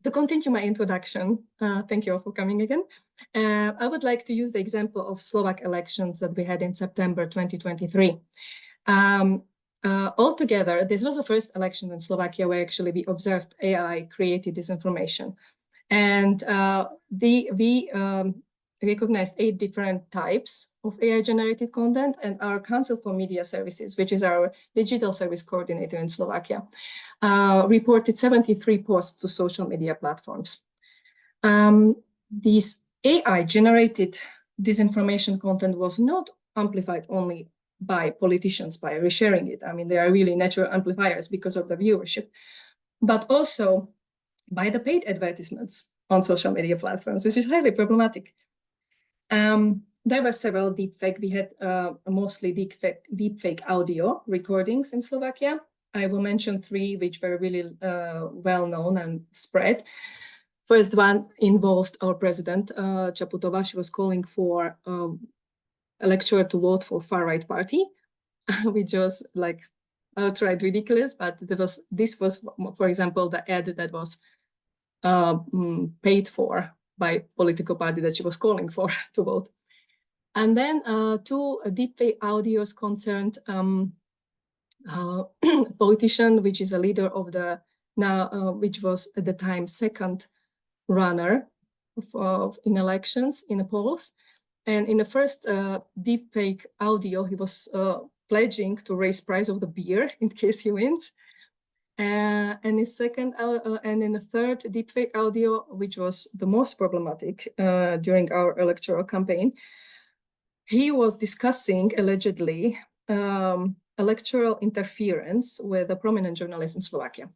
To continue my introduction, thank you all for coming again. I would like to use the example of Slovak elections that we had in September 2023. Altogether, this was the first election in Slovakia where actually we observed AI-created disinformation. And we recognized 8 different types of AI-generated content, and our Council for Media Services, which is our digital service coordinator in Slovakia, reported 73 posts to social media platforms. This AI-generated disinformation content was not amplified only by politicians by resharing it. I mean, they are really natural amplifiers because of the viewership, but also by the paid advertisements on social media platforms, which is highly problematic. There were several deepfake. We had mostly deepfake audio recordings in Slovakia. I will mention 3 which were really well known and spread. First one involved our president, Čaputová. She was calling for electorate to vote for far-right party, which was like outright ridiculous. But this was, for example, the ad that was paid for by political party that she was calling for to vote. And then 2 deepfake audios concerned politician, which is a leader of the which was at the time second runner in elections in the polls. And in the first deepfake audio, he was pledging to raise price of the beer in case he wins. And in the third deepfake audio, which was the most problematic during our electoral campaign, he was discussing allegedly electoral interference with a prominent journalist in Slovakia.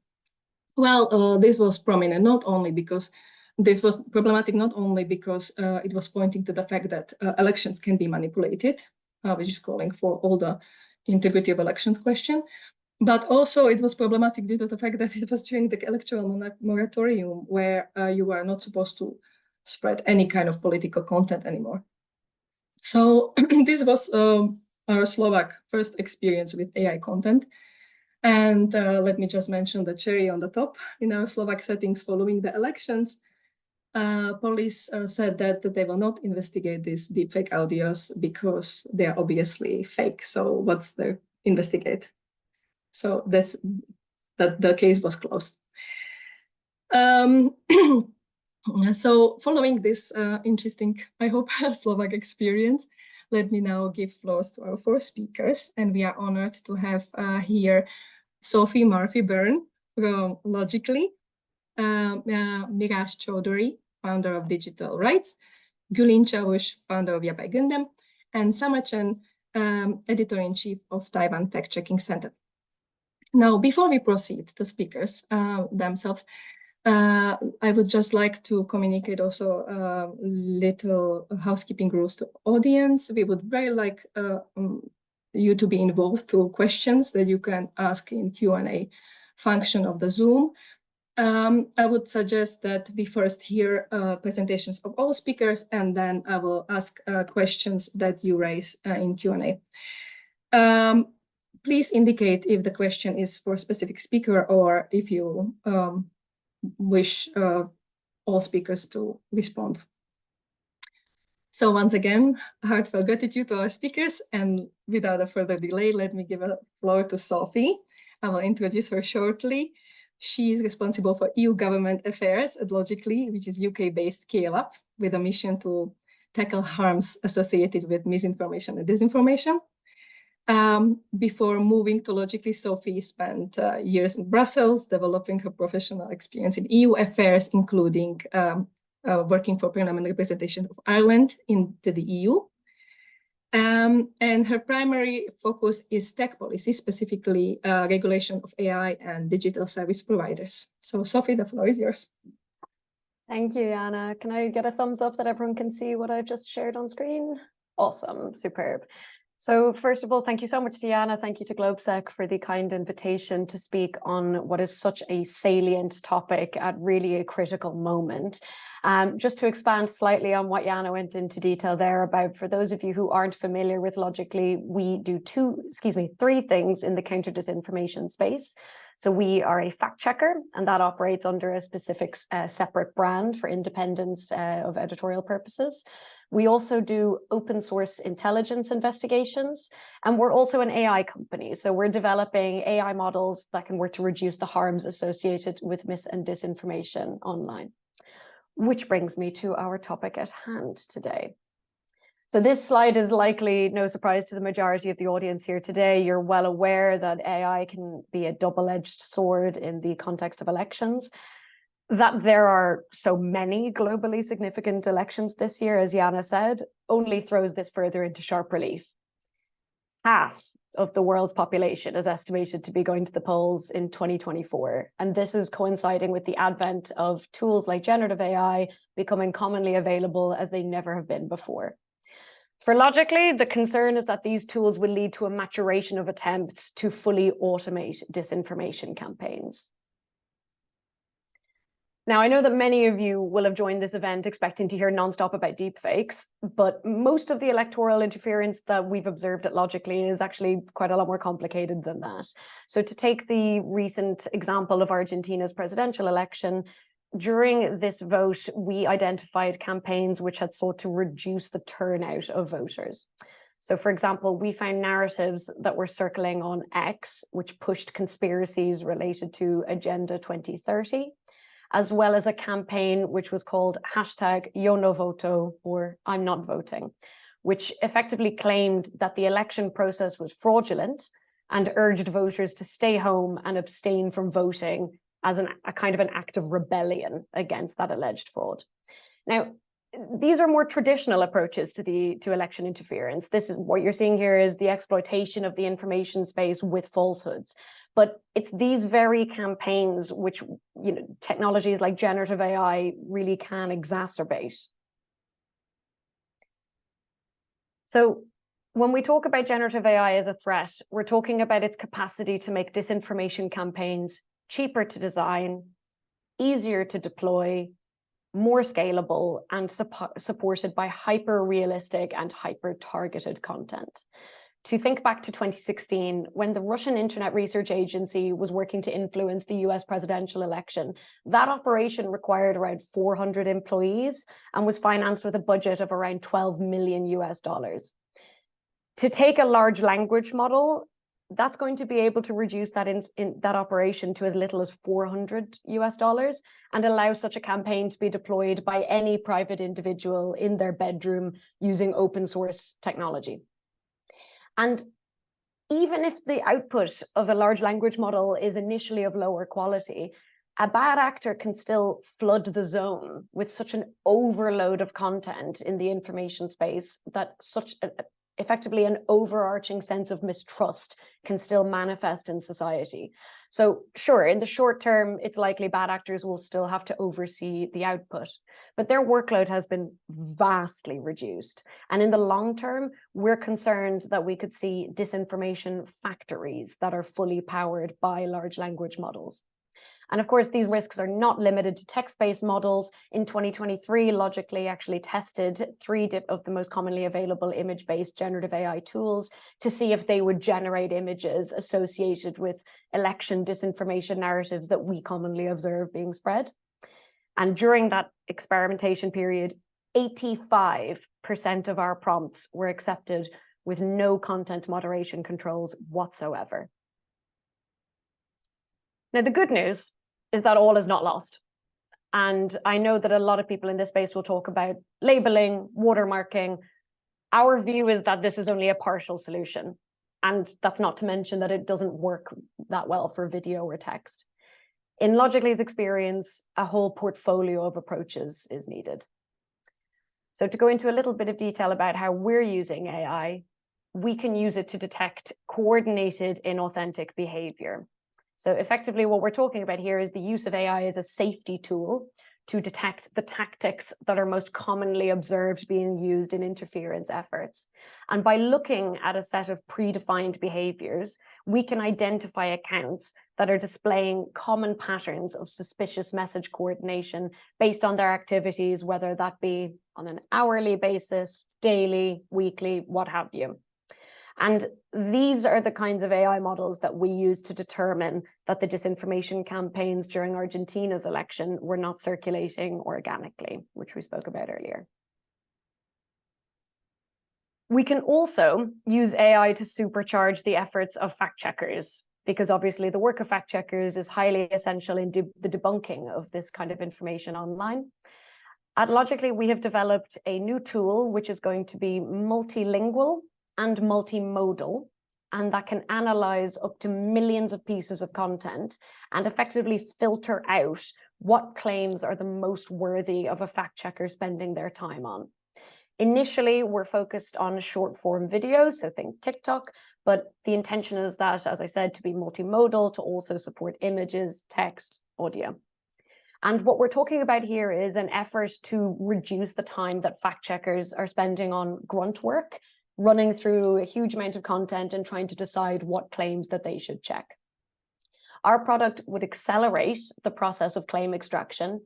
Well, this was prominent not only because this was problematic, not only because it was pointing to the fact that elections can be manipulated, which is calling for all the integrity of elections question, but also it was problematic due to the fact that it was during the electoral moratorium where you are not supposed to spread any kind of political content anymore. So this was our Slovak first experience with AI content. And let me just mention the cherry on the top. In our Slovak settings following the elections, police said that they will not investigate these deepfake audios because they are obviously fake. So what's the investigate? So that the case was closed. So following this interesting, I hope, Slovak experience, let me now give floors to our 4 speakers. And we are honored to have here Sophie Byrne from Logically, Miraj Chowdhury, founder of Digital Rights, Gülin Çavuş, founder of Yapay Gündem, and Chen, editor-in-chief of Taiwan Fact-Checking Center. Now, before we proceed to speakers themselves, I would just like to communicate also little housekeeping rules to audience. We would very like you to be involved through questions that you can ask in Q&A function of the Zoom. I would suggest that we first hear presentations of all speakers, and then I will ask questions that you raise in Q&A. Please indicate if the question is for a specific speaker or if you wish all speakers to respond. So once again, heartfelt gratitude to our speakers, and without a further delay, let me give a floor to Sophie. I will introduce her shortly. She is responsible for EU government affairs at Logically, which is UK-based scale-up with a mission to tackle harms associated with misinformation and disinformation. Before moving to Logically, Sophie spent years in Brussels, developing her professional experience in EU affairs, including working for permanent representation of Ireland into the EU. And her primary focus is tech policy, specifically regulation of AI and digital service providers. So Sophie, the floor is yours. Thank you, Jana. Can I get a thumbs up that everyone can see what I've just shared on screen? Awesome, superb. So first of all, thank you so much to Jana. Thank you to GLOBSEC for the kind invitation to speak on what is such a salient topic at really a critical moment. Just to expand slightly on what Jana went into detail there about, for those of you who aren't familiar with Logically, we do three things in the counter disinformation space. So we are a fact checker, and that operates under a specific separate brand for independence of editorial purposes. We also do open source intelligence investigations, and we're also an AI company. So we're developing AI models that can work to reduce the harms associated with mis and disinformation online. Which brings me to our topic at hand today. So this slide is likely no surprise to the majority of the audience here today. You're well aware that AI can be a double-edged sword in the context of elections. That there are so many globally significant elections this year, as Jana said, only throws this further into sharp relief. Half of the world's population is estimated to be going to the polls in 2024. And this is coinciding with the advent of tools like generative AI becoming commonly available as they never have been before. For Logically, the concern is that these tools will lead to a maturation of attempts to fully automate disinformation campaigns. Now, I know that many of you will have joined this event expecting to hear nonstop about deepfakes, but most of the electoral interference that we've observed at Logically is actually quite a lot more complicated than that. So to take the recent example of Argentina's presidential election, during this vote, we identified campaigns which had sought to reduce the turnout of voters. So, for example, we found narratives that were circling on X, which pushed conspiracies related to Agenda 2030, as well as a campaign which was called #YoNoVoto, or I'm not voting, which effectively claimed that the election process was fraudulent and urged voters to stay home and abstain from voting as a kind of an act of rebellion against that alleged fraud. Now, these are more traditional approaches to election interference. This is what you're seeing here is the exploitation of the information space with falsehoods. But it's these very campaigns which, technologies like generative AI really can exacerbate. So when we talk about generative AI as a threat, we're talking about its capacity to make disinformation campaigns cheaper to design, easier to deploy, more scalable, and supported by hyper-realistic and hyper-targeted content. To think back to 2016, when the Russian Internet Research Agency was working to influence the US presidential election, that operation required around 400 employees and was financed with a budget of around $12 million. To take a large language model, that's going to be able to reduce that in that operation to as little as $400 and allow such a campaign to be deployed by any private individual in their bedroom using open source technology. And even if the output of a large language model is initially of lower quality, a bad actor can still flood the zone with such an overload of content in the information space that effectively an overarching sense of mistrust can still manifest in society. So sure, in the short term, it's likely bad actors will still have to oversee the output, but their workload has been vastly reduced. And in the long term, we're concerned that we could see disinformation factories that are fully powered by large language models. And of course, these risks are not limited to text-based models. In 2023, Logically actually tested 3 of the most commonly available image-based generative AI tools to see if they would generate images associated with election disinformation narratives that we commonly observe being spread. And during that experimentation period, 85% of our prompts were accepted with no content moderation controls whatsoever. Now, the good news is that all is not lost. And I know that a lot of people in this space will talk about labeling, watermarking. Our view is that this is only a partial solution. And that's not to mention that it doesn't work that well for video or text. In Logically's experience, a whole portfolio of approaches is needed. So to go into a little bit of detail about how we're using AI, we can use it to detect coordinated inauthentic behavior. So effectively, what we're talking about here is the use of AI as a safety tool to detect the tactics that are most commonly observed being used in interference efforts. And by looking at a set of predefined behaviors, we can identify accounts that are displaying common patterns of suspicious message coordination based on their activities, whether that be on an hourly basis, daily, weekly, what have you. And these are the kinds of AI models that we use to determine that the disinformation campaigns during Argentina's election were not circulating organically, which we spoke about earlier. We can also use AI to supercharge the efforts of fact checkers, because obviously the work of fact checkers is highly essential in the debunking of this kind of information online. At Logically, we have developed a new tool which is going to be multilingual and multimodal, and that can analyze up to millions of pieces of content and effectively filter out what claims are the most worthy of a fact checker spending their time on. Initially, we're focused on short form videos, so think TikTok, but the intention is that, as I said, to be multimodal, to also support images, text, audio. And what we're talking about here is an effort to reduce the time that fact checkers are spending on grunt work, running through a huge amount of content and trying to decide what claims that they should check. Our product would accelerate the process of claim extraction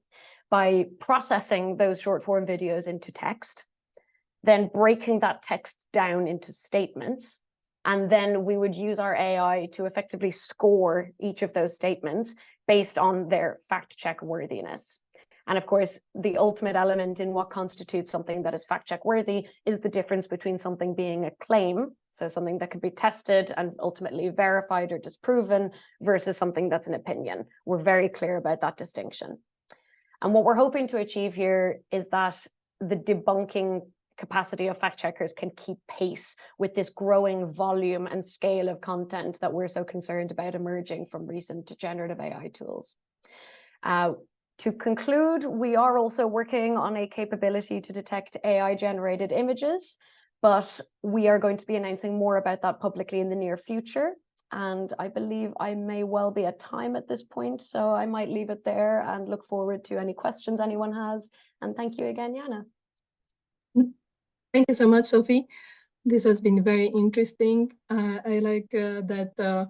by processing those short form videos into text, then breaking that text down into statements. And then we would use our AI to effectively score each of those statements based on their fact check worthiness. And of course, the ultimate element in what constitutes something that is fact check worthy is the difference between something being a claim, so something that can be tested and ultimately verified or disproven, versus something that's an opinion. We're very clear about that distinction. And what we're hoping to achieve here is that the debunking capacity of fact checkers can keep pace with this growing volume and scale of content that we're so concerned about emerging from recent generative AI tools. To conclude, we are also working on a capability to detect AI-generated images, but we are going to be announcing more about that publicly in the near future. And I believe I may well be at time at this point, so I might leave it there and look forward to any questions anyone has. And thank you again, Jana. Thank you so much, Sophie. This has been very interesting. I like that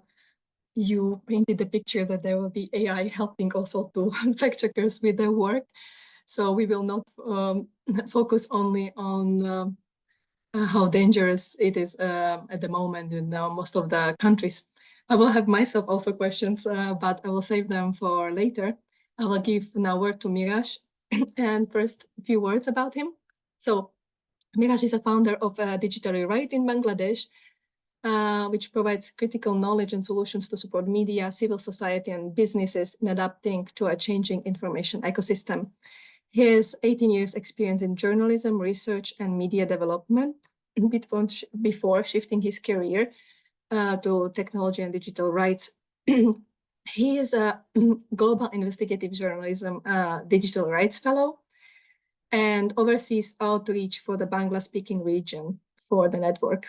you painted the picture that there will be AI helping also to fact checkers with their work. So we will not focus only on how dangerous it is at the moment in most of the countries. I will have myself also questions, but I will save them for later. I will give now word to Miraj, and first a few words about him. So Miraj is a founder of Digitally Right in Bangladesh, which provides critical knowledge and solutions to support media, civil society, and businesses in adapting to a changing information ecosystem. He has 18 years experience in journalism, research, and media development before shifting his career to technology and digital rights. He is a Global Investigative Journalism Digital Rights Fellow and oversees outreach for the Bangla-speaking region for the network.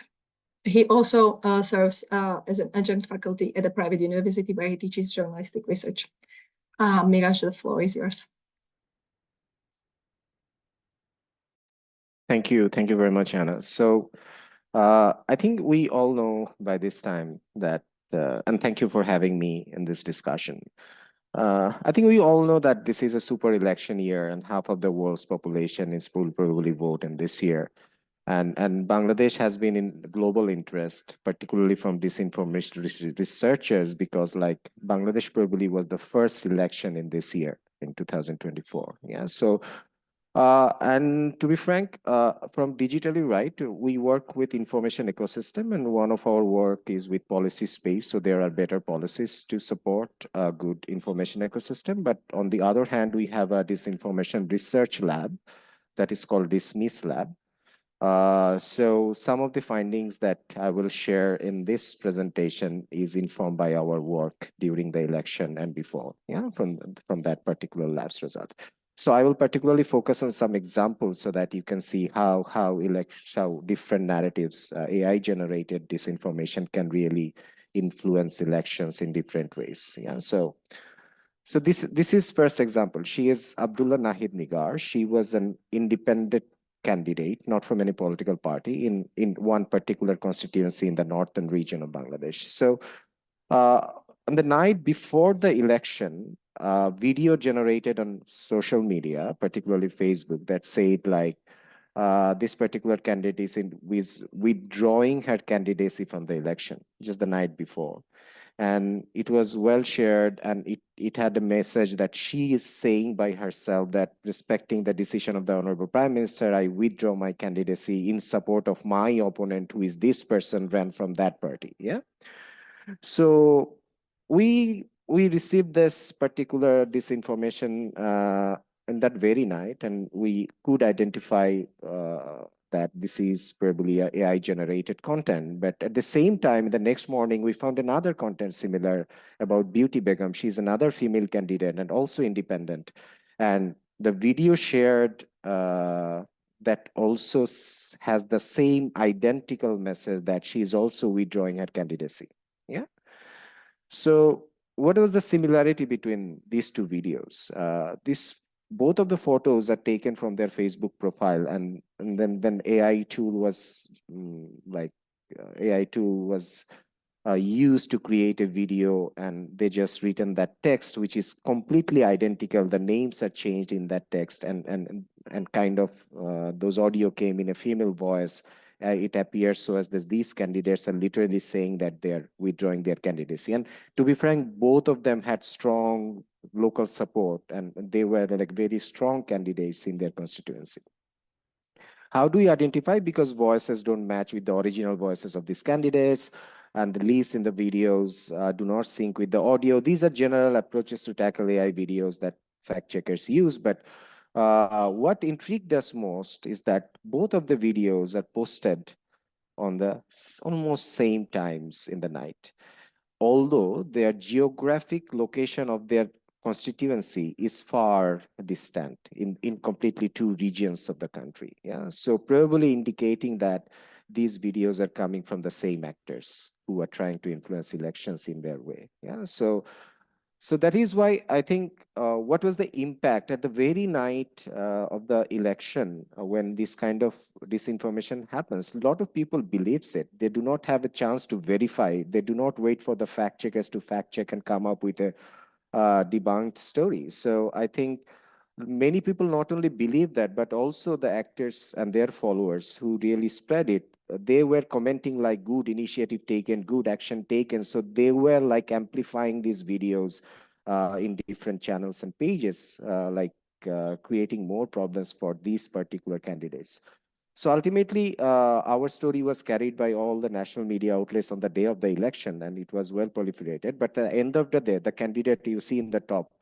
He also serves as an adjunct faculty at a private university where he teaches journalistic research. Miraj, the floor is yours. Thank you. Thank you very much, Jana. So I think we all know by this time that, and thank you for having me in this discussion. I think we all know that this is a super election year and half of the world's population will probably vote in this year. And Bangladesh has been in global interest, particularly from disinformation researchers, because like Bangladesh probably was the first election in this year in 2024. Yeah, so and to be frank, from Digitally Right, we work with information ecosystem, and one of our work is with policy space. So there are better policies to support a good information ecosystem. But on the other hand, we have a disinformation research lab that is called Dismiss Lab. So some of the findings that I will share in this presentation is informed by our work during the election and before, yeah, from that particular lab's result. So I will particularly focus on some examples so that you can see how different narratives, AI-generated disinformation can really influence elections in different ways. Yeah. So this is first example. She is Abdullah Nahid Nigar. She was an independent candidate, not from any political party, in one particular constituency in the northern region of Bangladesh. So on the night before the election, video generated on social media, particularly Facebook, that said like, this particular candidate is withdrawing her candidacy from the election just the night before. And it was well shared, and it had a message that she is saying by herself that, respecting the decision of the Honorable Prime Minister, I withdraw my candidacy in support of my opponent, who is this person, ran from that party. Yeah. So we received this particular disinformation in that very night, and we could identify that this is probably a AI generated content. But at the same time, the next morning, we found another content similar about Beauty Begum. She's another female candidate and also independent. And the video shared that also has the same identical message that she is also withdrawing her candidacy. Yeah. So what was the similarity between these two videos? Both of the photos are taken from their Facebook profile, and then AI tool was used to create a video, and they just written that text, which is completely identical. The names are changed in that text, and kind of those audio came in a female voice. It appears so as these candidates are literally saying that they're withdrawing their candidacy. And to be frank, both of them had strong local support, and they were like very strong candidates in their constituency. How do we identify? Because voices don't match with the original voices of these candidates, and the leaves in the videos do not sync with the audio. These are general approaches to tackle AI videos that fact checkers use, but what intrigued us most is that both of the videos are posted on the almost same times in the night, although their geographic location of their constituency is far distant in completely two regions of the country. Yeah, so probably indicating that these videos are coming from the same actors who are trying to influence elections in their way. Yeah, so that is why I think what was the impact at the very night of the election when this kind of disinformation happens? A lot of people believes it. They do not have a chance to verify. They do not wait for the fact checkers to fact check and come up with a debunked story. So I think many people not only believe that, but also the actors and their followers who really spread it, they were commenting like good initiative taken, good action taken. So they were like amplifying these videos in different channels and pages, creating more problems for these particular candidates. So ultimately, our story was carried by all the national media outlets on the day of the election, and it was well proliferated. But at the end of the day, the candidate you see in the top,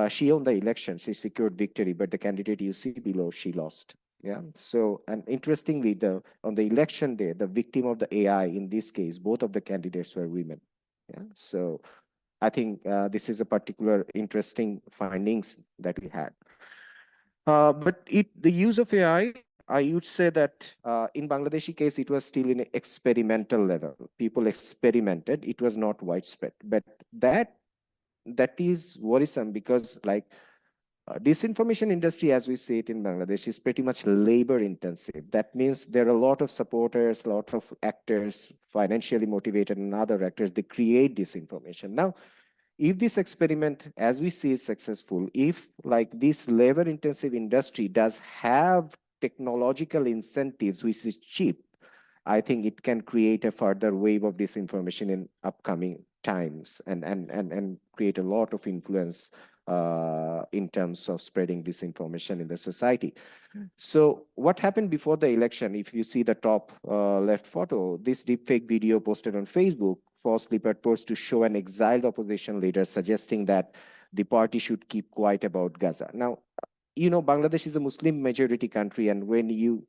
she won the election, she secured victory, but the candidate you see below, she lost. Yeah. So, and interestingly, on the election day, the victim of the AI, in this case, both of the candidates were women. Yeah. So I think this is a particular interesting findings that we had. But the use of AI, I would say that in Bangladeshi case, it was still in an experimental level. People experimented. It was not widespread. But that is worrisome because disinformation industry, as we see it in Bangladesh, is pretty much labor intensive. That means there are a lot of supporters, a lot of actors, financially motivated and other actors, they create disinformation. Now, if this experiment, as we see, is successful, if this labor intensive industry does have technological incentives, which is cheap, I think it can create a further wave of disinformation in upcoming times and create a lot of influence in terms of spreading disinformation in the society. So what happened before the election? If you see the top left photo, this deepfake video posted on Facebook falsely purports to show an exiled opposition leader suggesting that the party should keep quiet about Gaza. Now, you know, Bangladesh is a Muslim majority country, and when you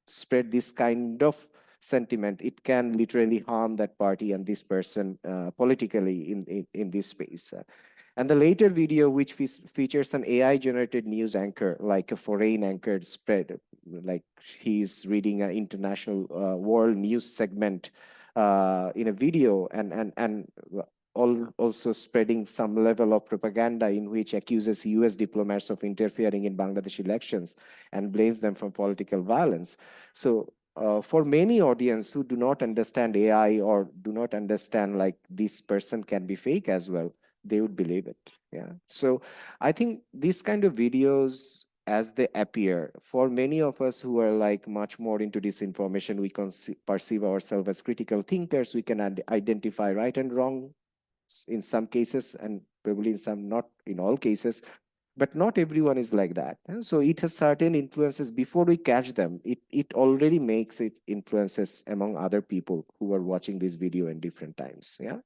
spread this kind of sentiment, it can literally harm that party and this person politically in this space. And the later video, which features an AI-generated news anchor, like a foreign anchored spread, like he's reading an international world news segment in a video, and also spreading some level of propaganda in which accuses US diplomats of interfering in Bangladesh elections and blames them for political violence. So for many audience who do not understand AI or do not understand this person can be fake as well, they would believe it. Yeah. So I think these kind of videos as they appear. For many of us who are like much more into disinformation, we can perceive ourselves as critical thinkers. We can identify right and wrong in some cases, and probably in some, not in all cases, but not everyone is like that. And so it has certain influences before we catch them. It already makes it influences among other people who are watching this video in different times. Yeah.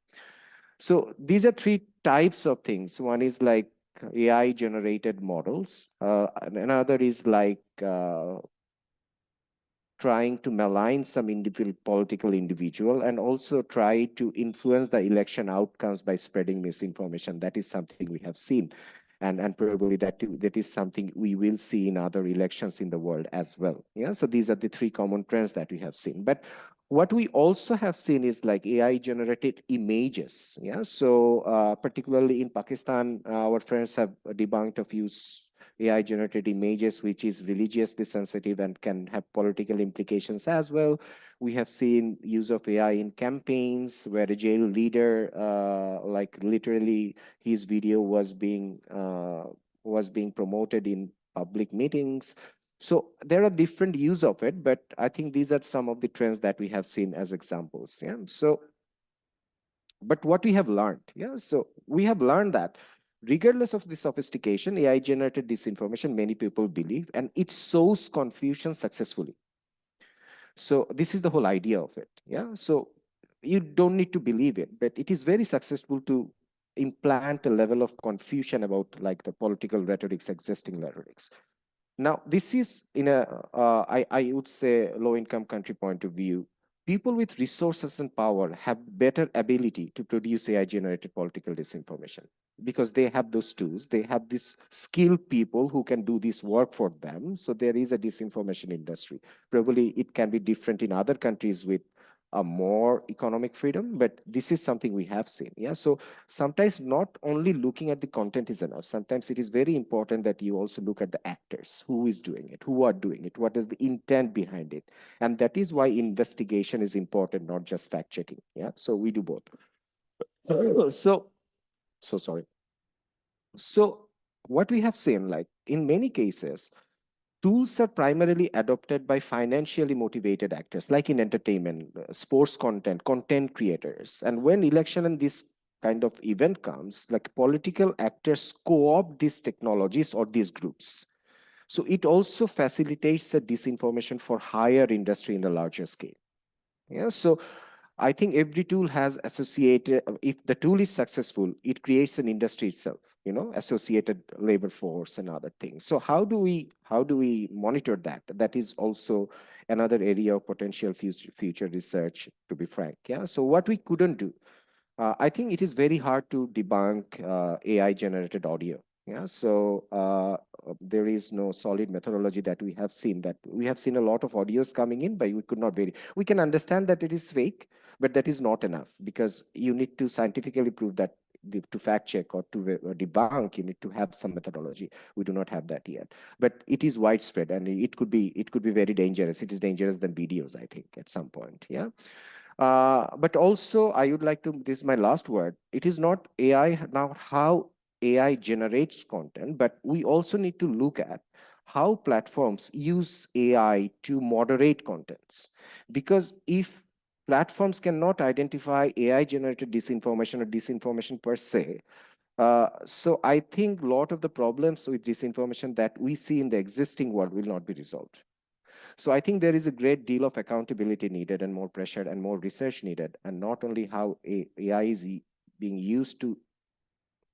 So these are three types of things. One is like AI generated models. And another is like trying to malign some political individual, and also try to influence the election outcomes by spreading misinformation. That is something we have seen. And probably that is something we will see in other elections in the world as well. Yeah, so these are the three common trends that we have seen. But what we also have seen is like AI generated images. Yeah, so particularly in Pakistan, our friends have debunked a few AI generated images, which is religiously sensitive and can have political implications as well. We have seen use of AI in campaigns where a jail leader, like literally his video was being promoted in public meetings. So there are different use of it, but I think these are some of the trends that we have seen as examples. Yeah. So, but what we have learned, yeah. So we have learned that regardless of the sophistication, AI generated disinformation, many people believe, and it sows confusion successfully. So this is the whole idea of it. Yeah. So you don't need to believe it, but it is very successful to implant a level of confusion about like the political rhetorics, existing rhetorics. Now, this is in a, I would say, low-income country point of view. People with resources and power have better ability to produce AI-generated political disinformation because they have those tools. They have these skilled people who can do this work for them. So there is a disinformation industry. Probably it can be different in other countries with a more economic freedom, but this is something we have seen. Yeah. So sometimes not only looking at the content is enough. Sometimes it is very important that you also look at the actors, who is doing it, who are doing it, what is the intent behind it. And that is why investigation is important, not just fact checking. Yeah. So we do both. So sorry. So what we have seen, like in many cases, tools are primarily adopted by financially motivated actors, like in entertainment, sports content, content creators. And when election and this kind of event comes, like political actors co-opt these technologies or these groups. So it also facilitates the disinformation for higher industry in a larger scale. Yeah, so I think every tool has associated, if the tool is successful, it creates an industry itself, you know, associated labor force and other things. So how do we monitor that? That is also another area of potential future research, to be frank. Yeah. So what we couldn't do, I think it is very hard to debunk AI generated audio. Yeah. So there is no solid methodology that we have seen. That we have seen a lot of audios coming in, but we could not vary. We can understand that it is fake, but that is not enough because you need to scientifically prove that to fact check or to debunk, you need to have some methodology. We do not have that yet, but it is widespread and it could be very dangerous. It is dangerous than videos, I think, at some point. Yeah. But also I would like to, this is my last word. It is not AI now how AI generates content, but we also need to look at how platforms use AI to moderate contents. Because if platforms cannot identify AI generated disinformation or disinformation per se, so I think a lot of the problems with disinformation that we see in the existing world will not be resolved. So I think there is a great deal of accountability needed and more pressure and more research needed, and not only how AI is being used to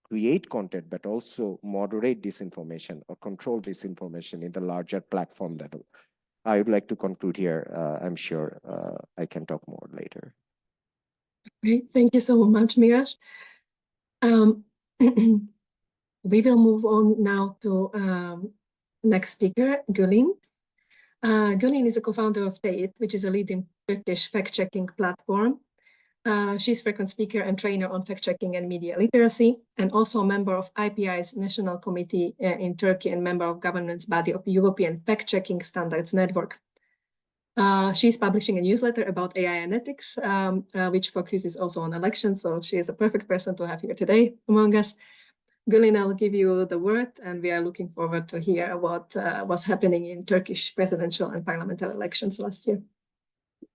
create content, but also moderate disinformation or control disinformation in the larger platform level. I would like to conclude here. I'm sure I can talk more later. Okay, thank you so much, Miraj. We will move on now to next speaker, Gülin. Gülin is a co-founder of Teit, which is a leading Turkish fact-checking platform. She's frequent speaker and trainer on fact-checking and media literacy, and also a member of IPI's National Committee in Turkey and member of governance body of European Fact-Checking Standards Network. She's publishing a newsletter about AI and ethics, which focuses also on elections, so she is a perfect person to have here today among us. Gülin, I'll give you the word, and we are looking forward to hear what was happening in Turkish presidential and parliamentary elections last year.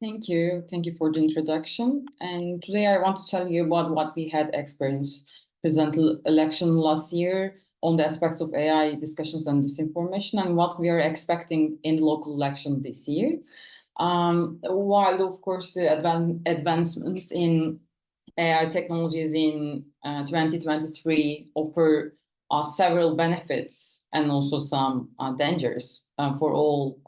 Thank you. Thank you for the introduction. And today I want to tell you about what we had experienced presidential election last year on the aspects of AI discussions and disinformation and what we are expecting in the local election this year. While, of course, the advancements in AI technologies in 2023 offer several benefits and also some dangers for all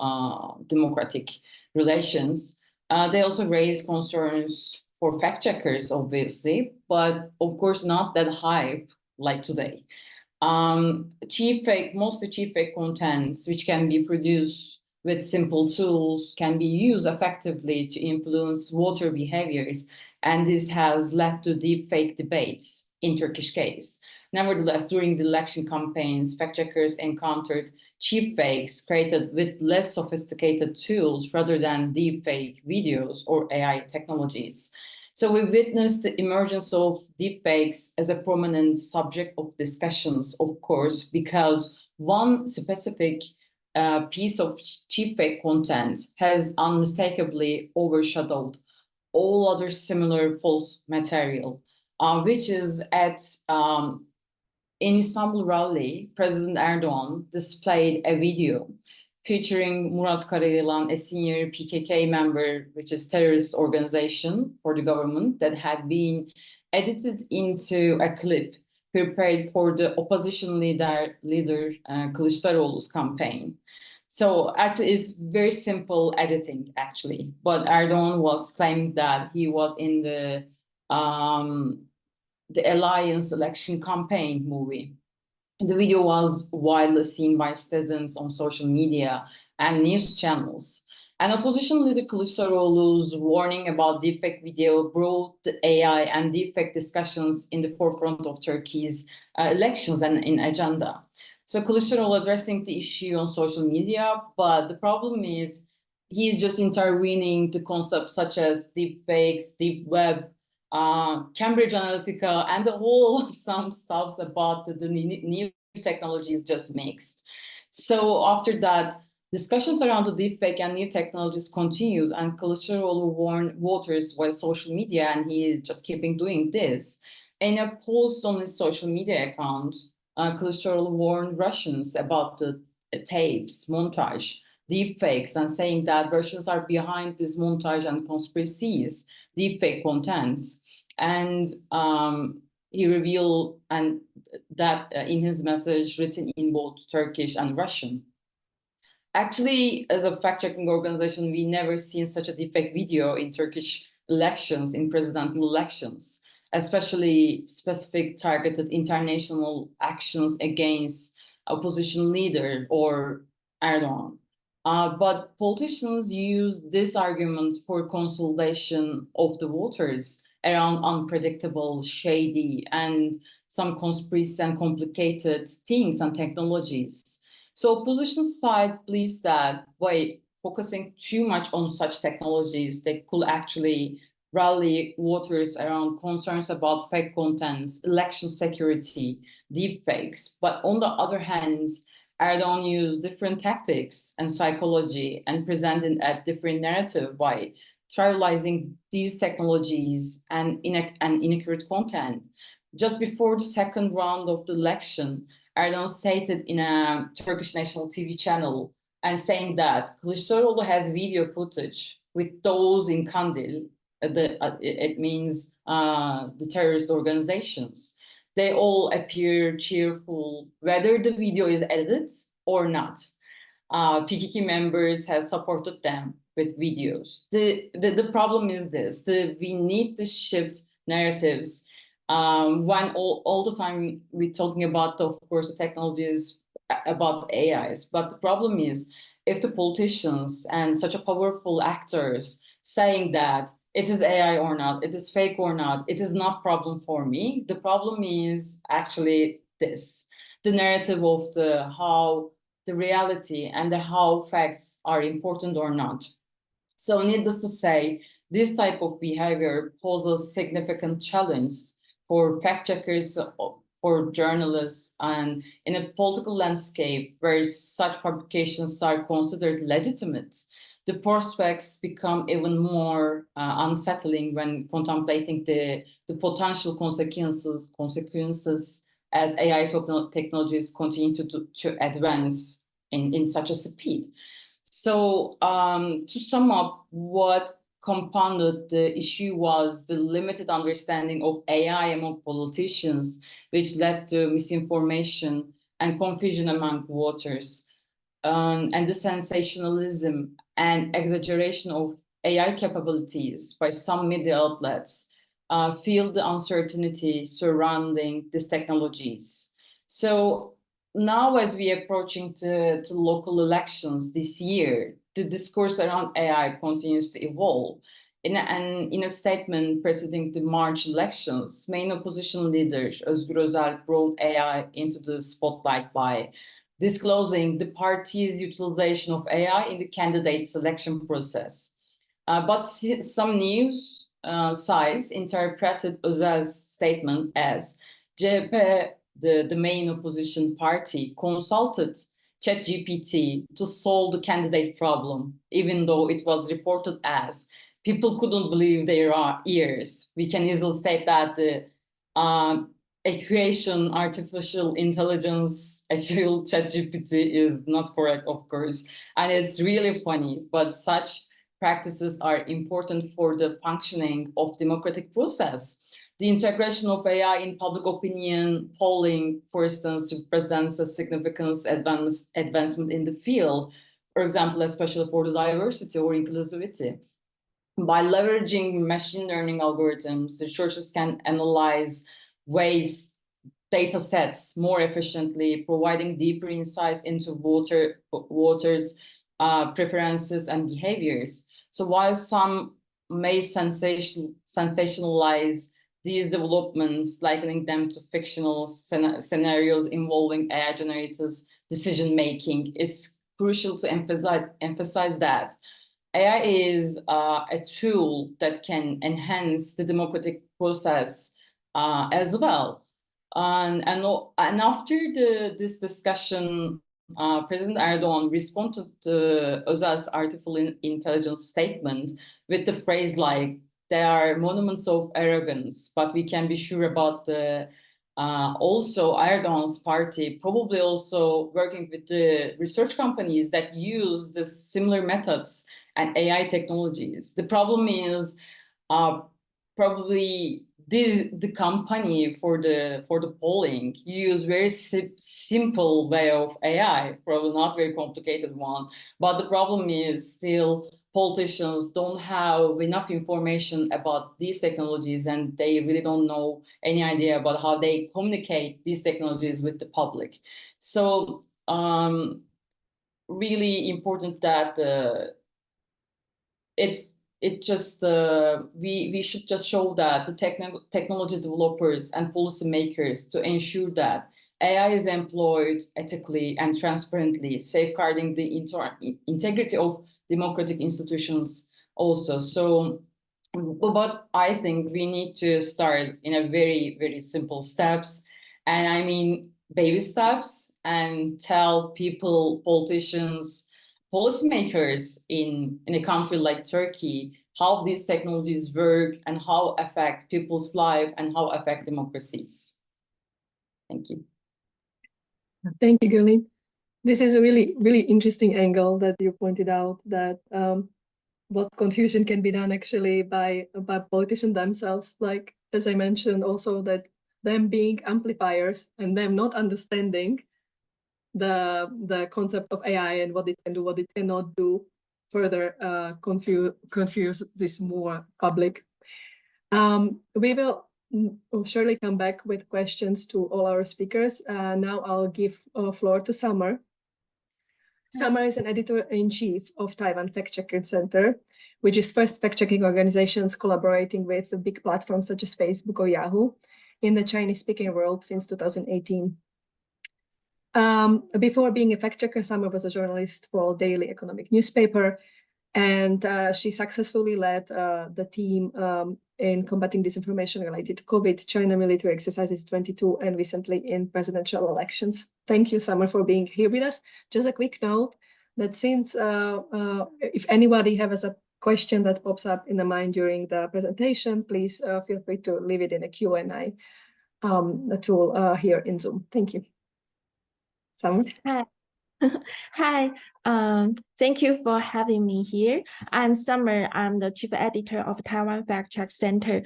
democratic relations. They also raise concerns for fact checkers, obviously, but of course not that hype like today. Mostly cheap fake contents, which can be produced with simple tools, can be used effectively to influence voter behaviors, and this has led to deep fake debates in Turkish case. Nevertheless, during the election campaigns, fact checkers encountered cheap fakes created with less sophisticated tools rather than deep fake videos or AI technologies. So we witnessed the emergence of deep fakes as a prominent subject of discussions, of course, because one specific piece of cheap fake content has unmistakably overshadowed all other similar false material, which is in Istanbul rally, President Erdogan displayed a video featuring Murat Karayılan, a senior PKK member, which is terrorist organization for the government, that had been edited into a clip prepared for the opposition leader Kılıçdaroğlu's campaign. So actually, it's very simple editing, actually. But Erdogan was claiming that he was in the Alliance election campaign movie. The video was widely seen by citizens on social media and news channels. And opposition leader Kılıçdaroğlu's warning about deepfake video brought the AI and deepfake discussions in the forefront of Turkey's elections and in agenda. So Kılıçdaroğlu addressing the issue on social media, but the problem is he's just intervening the concepts such as deepfakes, deep web, Cambridge Analytica, and the whole some stuffs about the new technologies just mixed. So after that, discussions around the deepfake and new technologies continued, and Kılıçdaroğlu warned voters via social media, and he is just keeping doing this. In a post on his social media account, Kılıçdaroğlu warned Russians about the tapes, montage, deepfakes, and saying that Russians are behind this montage and conspiracies, deepfake contents. And he revealed that in his message written in both Turkish and Russian. Actually, as a fact-checking organization, we never seen such a deepfake video in Turkish elections, in presidential elections, especially specific targeted international actions against opposition leader or Erdogan. But politicians use this argument for consolidation of the voters around unpredictable, shady, and some conspiracy and complicated things and technologies. So opposition side believes that by focusing too much on such technologies, they could actually rally voters around concerns about fake contents, election security, deepfakes. But on the other hand, Erdogan used different tactics and psychology and presented a different narrative by trivializing these technologies and inaccurate content. Just before the second round of the election, Erdogan stated in a Turkish national TV channel and saying that Kılıçdaroğlu has video footage with those in Kandil, it means the terrorist organizations. They all appear cheerful, whether the video is edited or not. PKK members have supported them with videos. The problem is this, we need to shift narratives. When all the time we're talking about, of course, the technologies about AIs, but the problem is if the politicians and such a powerful actors saying that it is AI or not, it is fake or not, it is not problem for me. The problem is actually this, the narrative of how the reality and how facts are important or not. So needless to say, this type of behavior poses significant challenge for fact checkers, for for journalists, and in a political landscape where such publications are considered legitimate, the prospects become even more unsettling when contemplating the potential consequences as AI technologies continue to advance in such a speed. So to sum up, what compounded the issue was the limited understanding of AI among politicians, which led to misinformation and confusion among voters, and the sensationalism and exaggeration of AI capabilities by some media outlets fueled the uncertainty surrounding these technologies. So now, as we are approaching to local elections this year, the discourse around AI continues to evolve. In a statement preceding the March elections, main opposition leader Özgür Özel brought AI into the spotlight by disclosing the party's utilization of AI in the candidate selection process. But some news sites interpreted Özel's statement as CHP, the main opposition party, consulted ChatGPT to solve the candidate problem, even though it was reported as people couldn't believe their ears. We can easily state that the equation artificial intelligence equal ChatGPT is not correct, of course. And it's really funny, but such practices are important for the functioning of democratic process. The integration of AI in public opinion polling, for instance, represents a significant advancement in the field, for example, especially for the diversity or inclusivity. By leveraging machine learning algorithms, researchers can analyze waste data sets more efficiently, providing deeper insights into voters' preferences and behaviors. So while some may sensationalize these developments, likening them to fictional scenarios involving AI-generated decision-making, it's crucial to emphasize that AI is a tool that can enhance the democratic process as well. And after this discussion, President Erdogan responded to Özel's artificial intelligence statement with the phrase like, "They are monuments of arrogance, but we can be sure about the also Erdogan's party probably also working with the research companies that use the similar methods and AI technologies." The problem is probably the company for the polling use very simple way of AI, probably not very complicated one. But the problem is still politicians don't have enough information about these technologies, and they really don't know any idea about how they communicate these technologies with the public. So really important that we should just show that the technology developers and policymakers to ensure that AI is employed ethically and transparently, safeguarding the integrity of democratic institutions also. So, but I think we need to start in a very, very simple steps. And I mean, baby steps, and tell people, politicians, policymakers in a country like Turkey, how these technologies work and how affect people's life and how affect democracies. Thank you. Thank you, Gülin. This is a really, really interesting angle that you pointed out, that what confusion can be done actually by politicians themselves. Like, as I mentioned also, that them being amplifiers and them not understanding the concept of AI and what it can do, what it cannot do, further confuse this more public. We will surely come back with questions to all our speakers. Now I'll give floor to Summer. Summer is an editor-in-chief of Taiwan FactCheck Center, which is first fact-checking organizations collaborating with big platforms such as Facebook or Yahoo in the Chinese-speaking world since 2018. Before being a fact-checker, Summer was a journalist for a daily economic newspaper, and she successfully led the team in combating disinformation related to COVID, China military exercises 22, and recently in presidential elections. Thank you, Summer, for being here with us. Just a quick note that since if anybody has a question that pops up in the mind during the presentation, please feel free to leave it in the Q&A tool here in Zoom. Thank you. Summer? Hi. Hi, thank you for having me here. I'm Summer. I'm the chief editor of Taiwan FactCheck Center.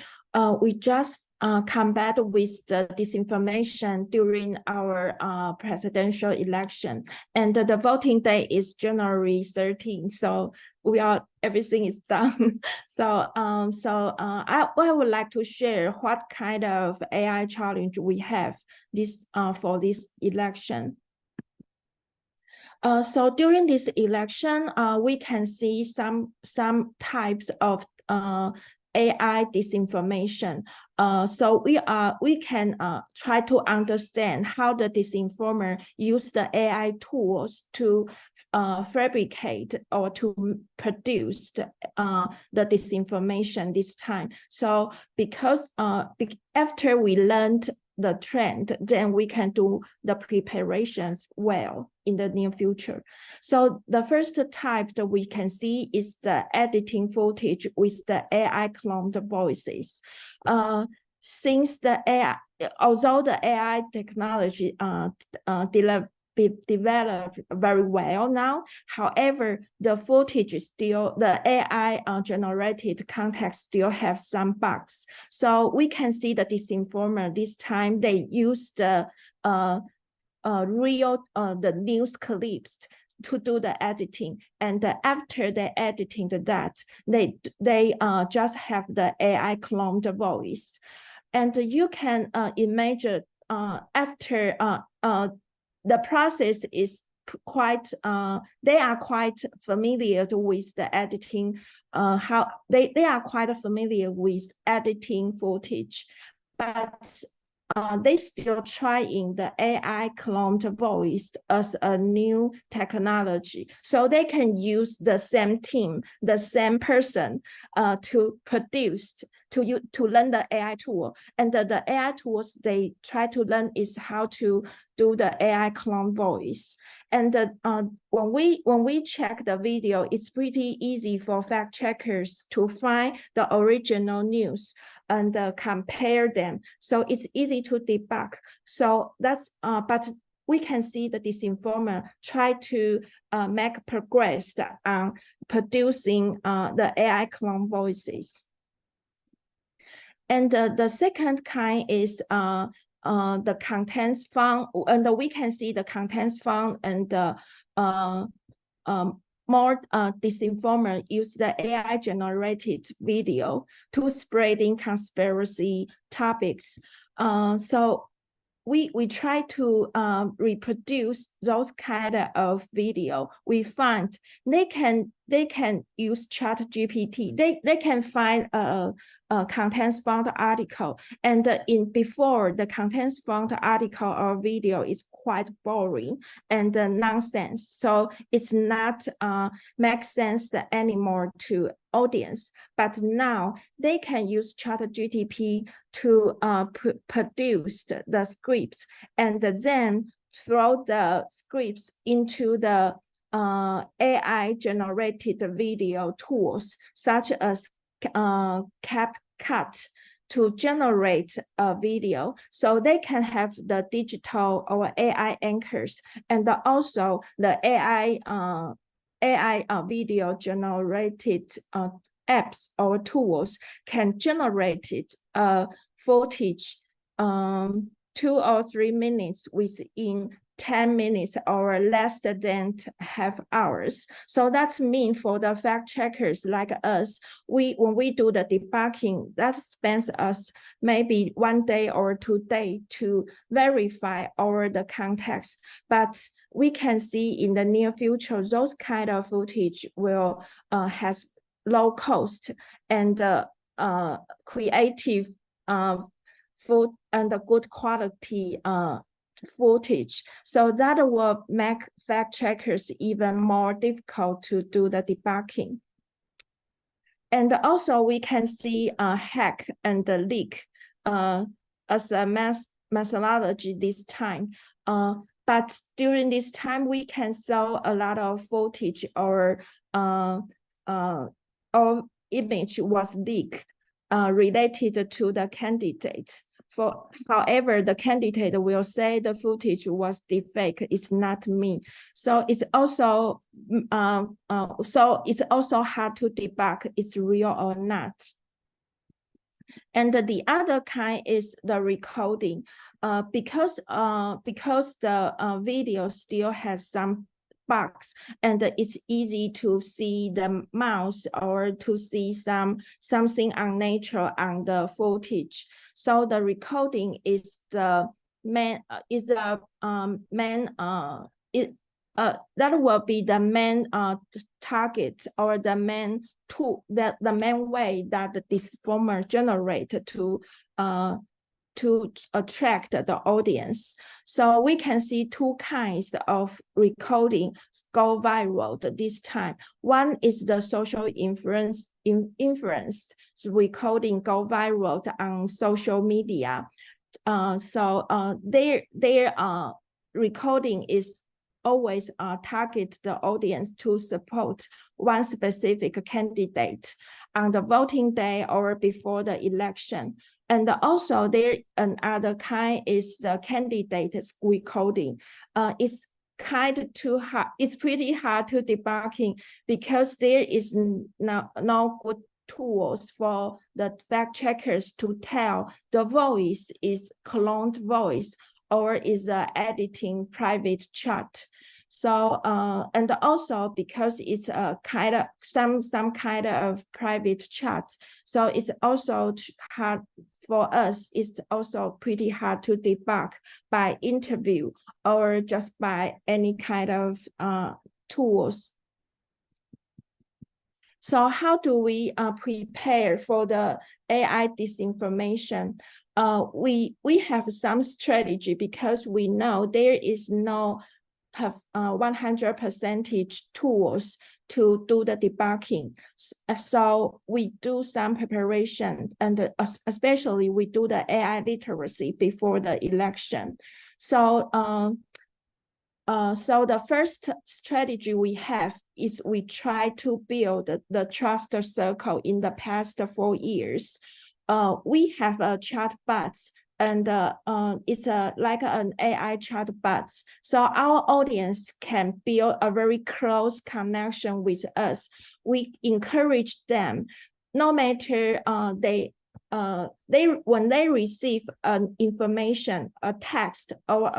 We just combat with the disinformation during our presidential election, and the voting day is January 13th. So everything is done. So I would like to share what kind of AI challenge we have for this election. So during this election, we can see some types of AI disinformation. So we can try to understand how the disinformer use the AI tools to fabricate or to produce the disinformation this time. So because after we learned the trend, then we can do the preparations well in the near future. So the first type that we can see is the editing footage with the AI cloned voices. Since the AI, although the AI technology developed very well now, however, the footage is still, the AI generated context still have some bugs. So we can see the disinformer this time, they use the the news clips to do the editing, and after they editing that, they just have the AI cloned voice, and you can imagine after the process is quite they are quite familiar with the editing, how they are quite familiar with editing footage, but they still trying the AI cloned voice as a new technology. So they can use the same team, the same person to produce, to learn the AI tool. And the AI tools they try to learn is how to do the AI clone voice. And when we check the video, it's pretty easy for fact checkers to find the original news and compare them. So it's easy to debug. So that's, but we can see the disinformer try to make progress on producing the AI clone voices. And the second kind is the contents found, and we can see the contents found and more disinformer use the AI generated video to spreading conspiracy topics. So we try to reproduce those kind of video. We find they can use ChatGPT. They can find a contents found article, and before the contents found article or video is quite boring and nonsense. So it's not make sense anymore to audience. But now they can use ChatGPT to produce the scripts, and then throw the scripts into the AI generated video tools such as CapCut to generate a video. So they can have the digital or AI anchors, and also the AI video generated apps or tools can generate footage 2 or 3 minutes within 10 minutes or less than half hours. So that's mean for the fact checkers like us, when we do the debugging, that spends us maybe 1 day or 2 days to verify all the context. But we can see in the near future, those kind of footage will has low cost and creative food and good quality footage. So that will make fact checkers even more difficult to do the debugging. And also we can see hack and leak as a methodology this time. But during this time, we can saw a lot of footage or image was leaked related to the candidate. However, the candidate will say the footage was deepfake. It's not me. So it's also hard to debug it's real or not. And the other kind is the recording. Because the video still has some bugs and it's easy to see the mouse or to see something unnatural on the footage. So the recording is the that will be the main target or the main tool, that the main way that the deformer generate to attract the audience. So we can see two kinds of recording go viral this time. One is the social influenced recording go viral on social media. Their recording is always target the audience to support one specific candidate on the voting day or before the election. And also there another kind is the candidate's recording. It's it's pretty hard to debugging because there is no good tools for the fact checkers to tell the voice is cloned voice or is editing private chat. So and also because it's a kind of some kind of private chat, so it's also hard for us. It's also pretty hard to debug by interview or just by any kind of tools. So how do we prepare for the AI disinformation? We have some strategy because we know there is no 100% tools to do the debugging. So we do some preparation, and especially we do the AI literacy before the election. So so the first strategy we have is we try to build the trust circle in the past 4 years. We have a chatbot, and it's like an AI chatbot. So our audience can build a very close connection with us. We encourage them, no matter when they receive an information, a text or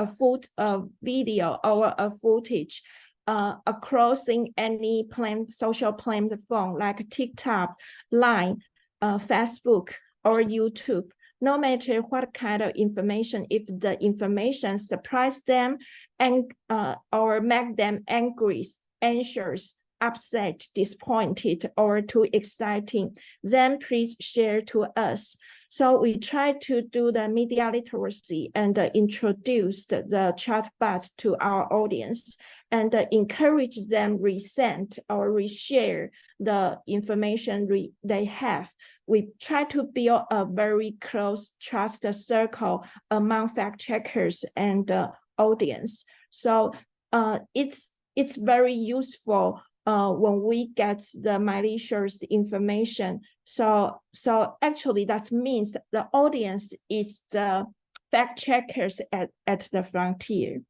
a video or a footage across any social platform like TikTok, Line, Facebook, or YouTube. No matter what kind of information, if the information surprise them and or make them angry, anxious, upset, disappointed, or too exciting, then please share to us. So we try to do the media literacy and introduce the chatbot to our audience and encourage them resend or reshare the information they have. We try to build a very close trust circle among fact checkers and audience. So it's very useful when we get the malicious information. So actually that means the audience is the fact checkers at the frontier.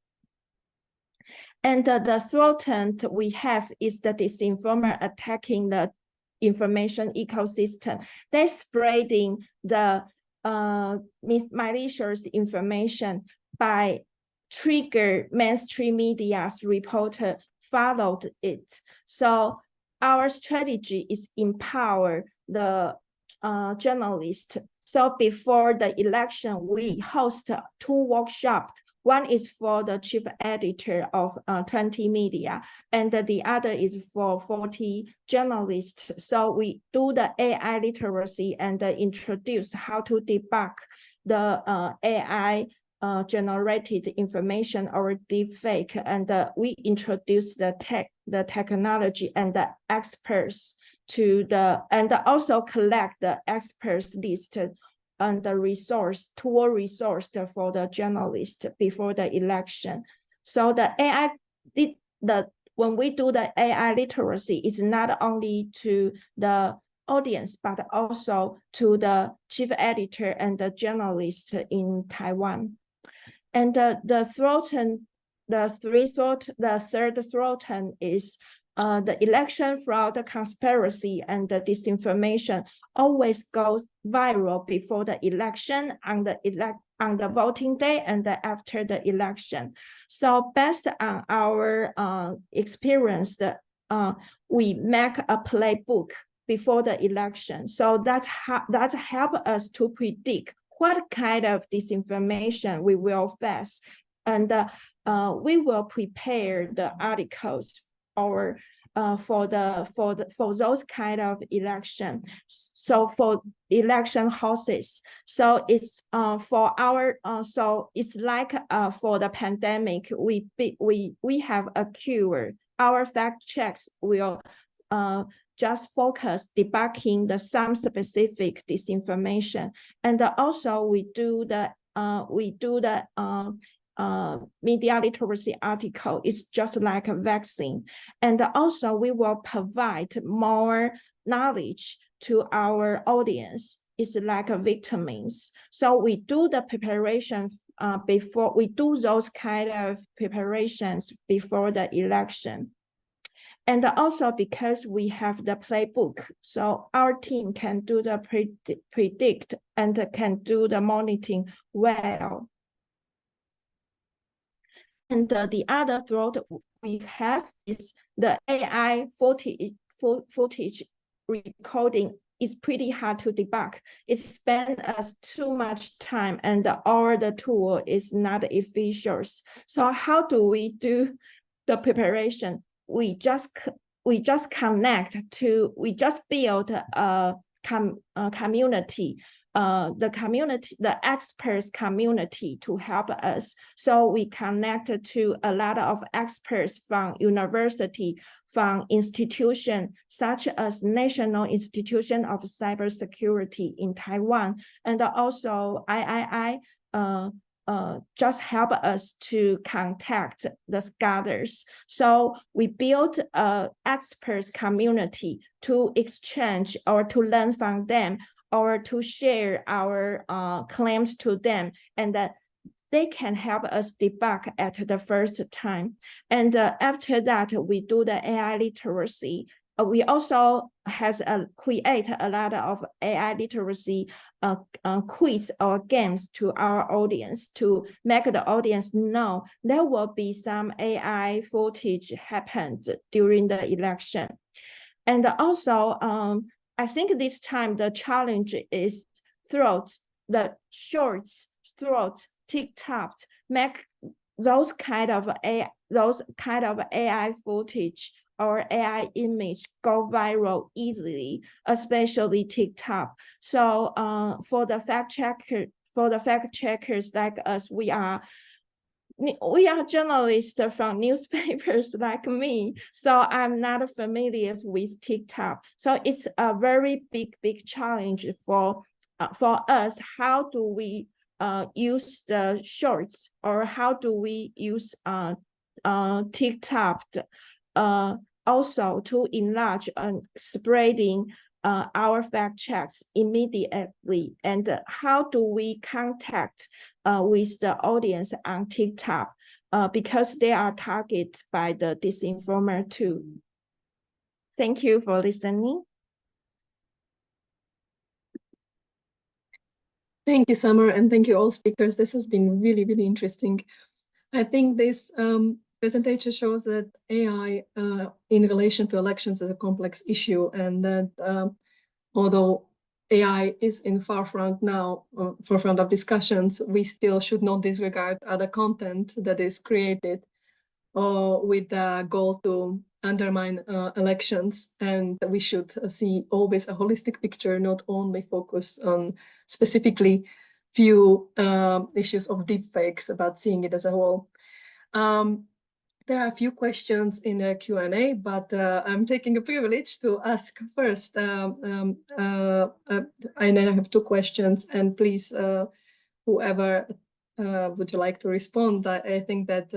And the threat we have is the disinformer attacking the information ecosystem. They're spreading the malicious information by trigger mainstream media's reporter followed it. So our strategy is empower the journalists. So before the election, we host 2 workshops. One is for the chief editor of 20 media, and the other is for 40 journalists. So we do the AI literacy and introduce how to debug the AI generated information or deepfake, and we introduce the technology and the experts and also collect the experts list and the tool resource for the journalist before the election. So the AI, when we do the AI literacy, it's not only to the audience, but also to the chief editor and the journalist in Taiwan. And the third threat is the election fraud, the conspiracy, and the disinformation always goes viral before the election, on the voting day, and after the election. So based on our experience, we make a playbook before the election. So that help us to predict what kind of disinformation we will face, and we will prepare the articles or for those kind of election. So for election houses, so it's for our so it's like for the pandemic, we have a cure. Our fact checks will just focus debunking some specific disinformation, and also we do the media literacy article. It's just like a vaccine, and also we will provide more knowledge to our audience. It's like a vitamins. So we do the preparation before we do those kind of preparations before the election. And also because we have the playbook, so our team can do the predict and can do the monitoring well. And the other threat we have is the AI footage recording is pretty hard to debug. It spends us too much time, and the tool is not efficient. So how do we do the preparation? We just build a community, the experts community to help us. So we connected to a lot of experts from university, from institutions such as National Institution of Cybersecurity in Taiwan, and also III just help us to contact the scholars. So we built an experts community to exchange or to learn from them, or to share our claims to them, and that they can help us debug at the first time. And after that, we do the AI literacy. We also create a lot of AI literacy quiz or games to our audience to make the audience know there will be some AI footage happened during the election. And also, I think this time the challenge is the shorts, TikTok, make those kind of AI footage or AI image go viral easily, especially TikTok. So for the fact checkers like us, we are journalists from newspapers like me, so I'm not familiar with TikTok. So it's a very big challenge for us. How do we use the shorts, or how do we use TikTok also to enlarge and spreading our fact checks immediately? And how do we contact with the audience on TikTok because they are targeted by the disinformer too? Thank you for listening. Thank you, Summer, and thank you all speakers. This has been really interesting. I think this presentation shows that AI in relation to elections is a complex issue, and that although AI is in forefront of discussions, we still should not disregard other content that is created with the goal to undermine elections. And we should see always a holistic picture, not only focused on specifically few issues of deepfakes, about seeing it as a whole. There are a few questions in the Q&A, but I'm taking a privilege to ask first. And then I have two questions, and please, whoever would you like to respond? I think that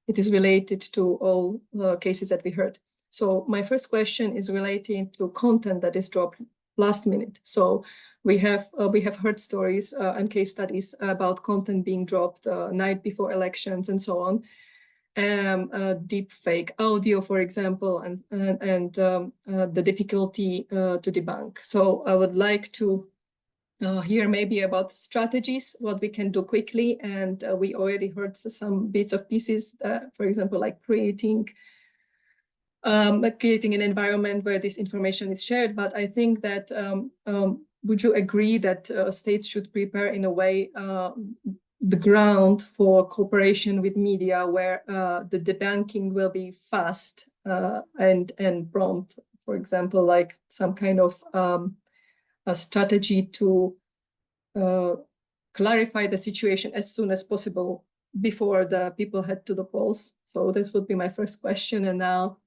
it is related to all cases that we heard. So my first question is relating to content that is dropped last minute. So we have heard stories and case studies about content being dropped night before elections and so on. Deep fake audio, for example, and the difficulty to debunk. So I would like to hear maybe about strategies, what we can do quickly. And we already heard some bits of pieces, for example, like creating an environment where this information is shared. But I think that would you agree that states should prepare in a way the ground for cooperation with media, where the debunking will be fast and prompt, for example, like some kind of a strategy to clarify the situation as soon as possible before the people head to the polls? So this would be my first question. And now,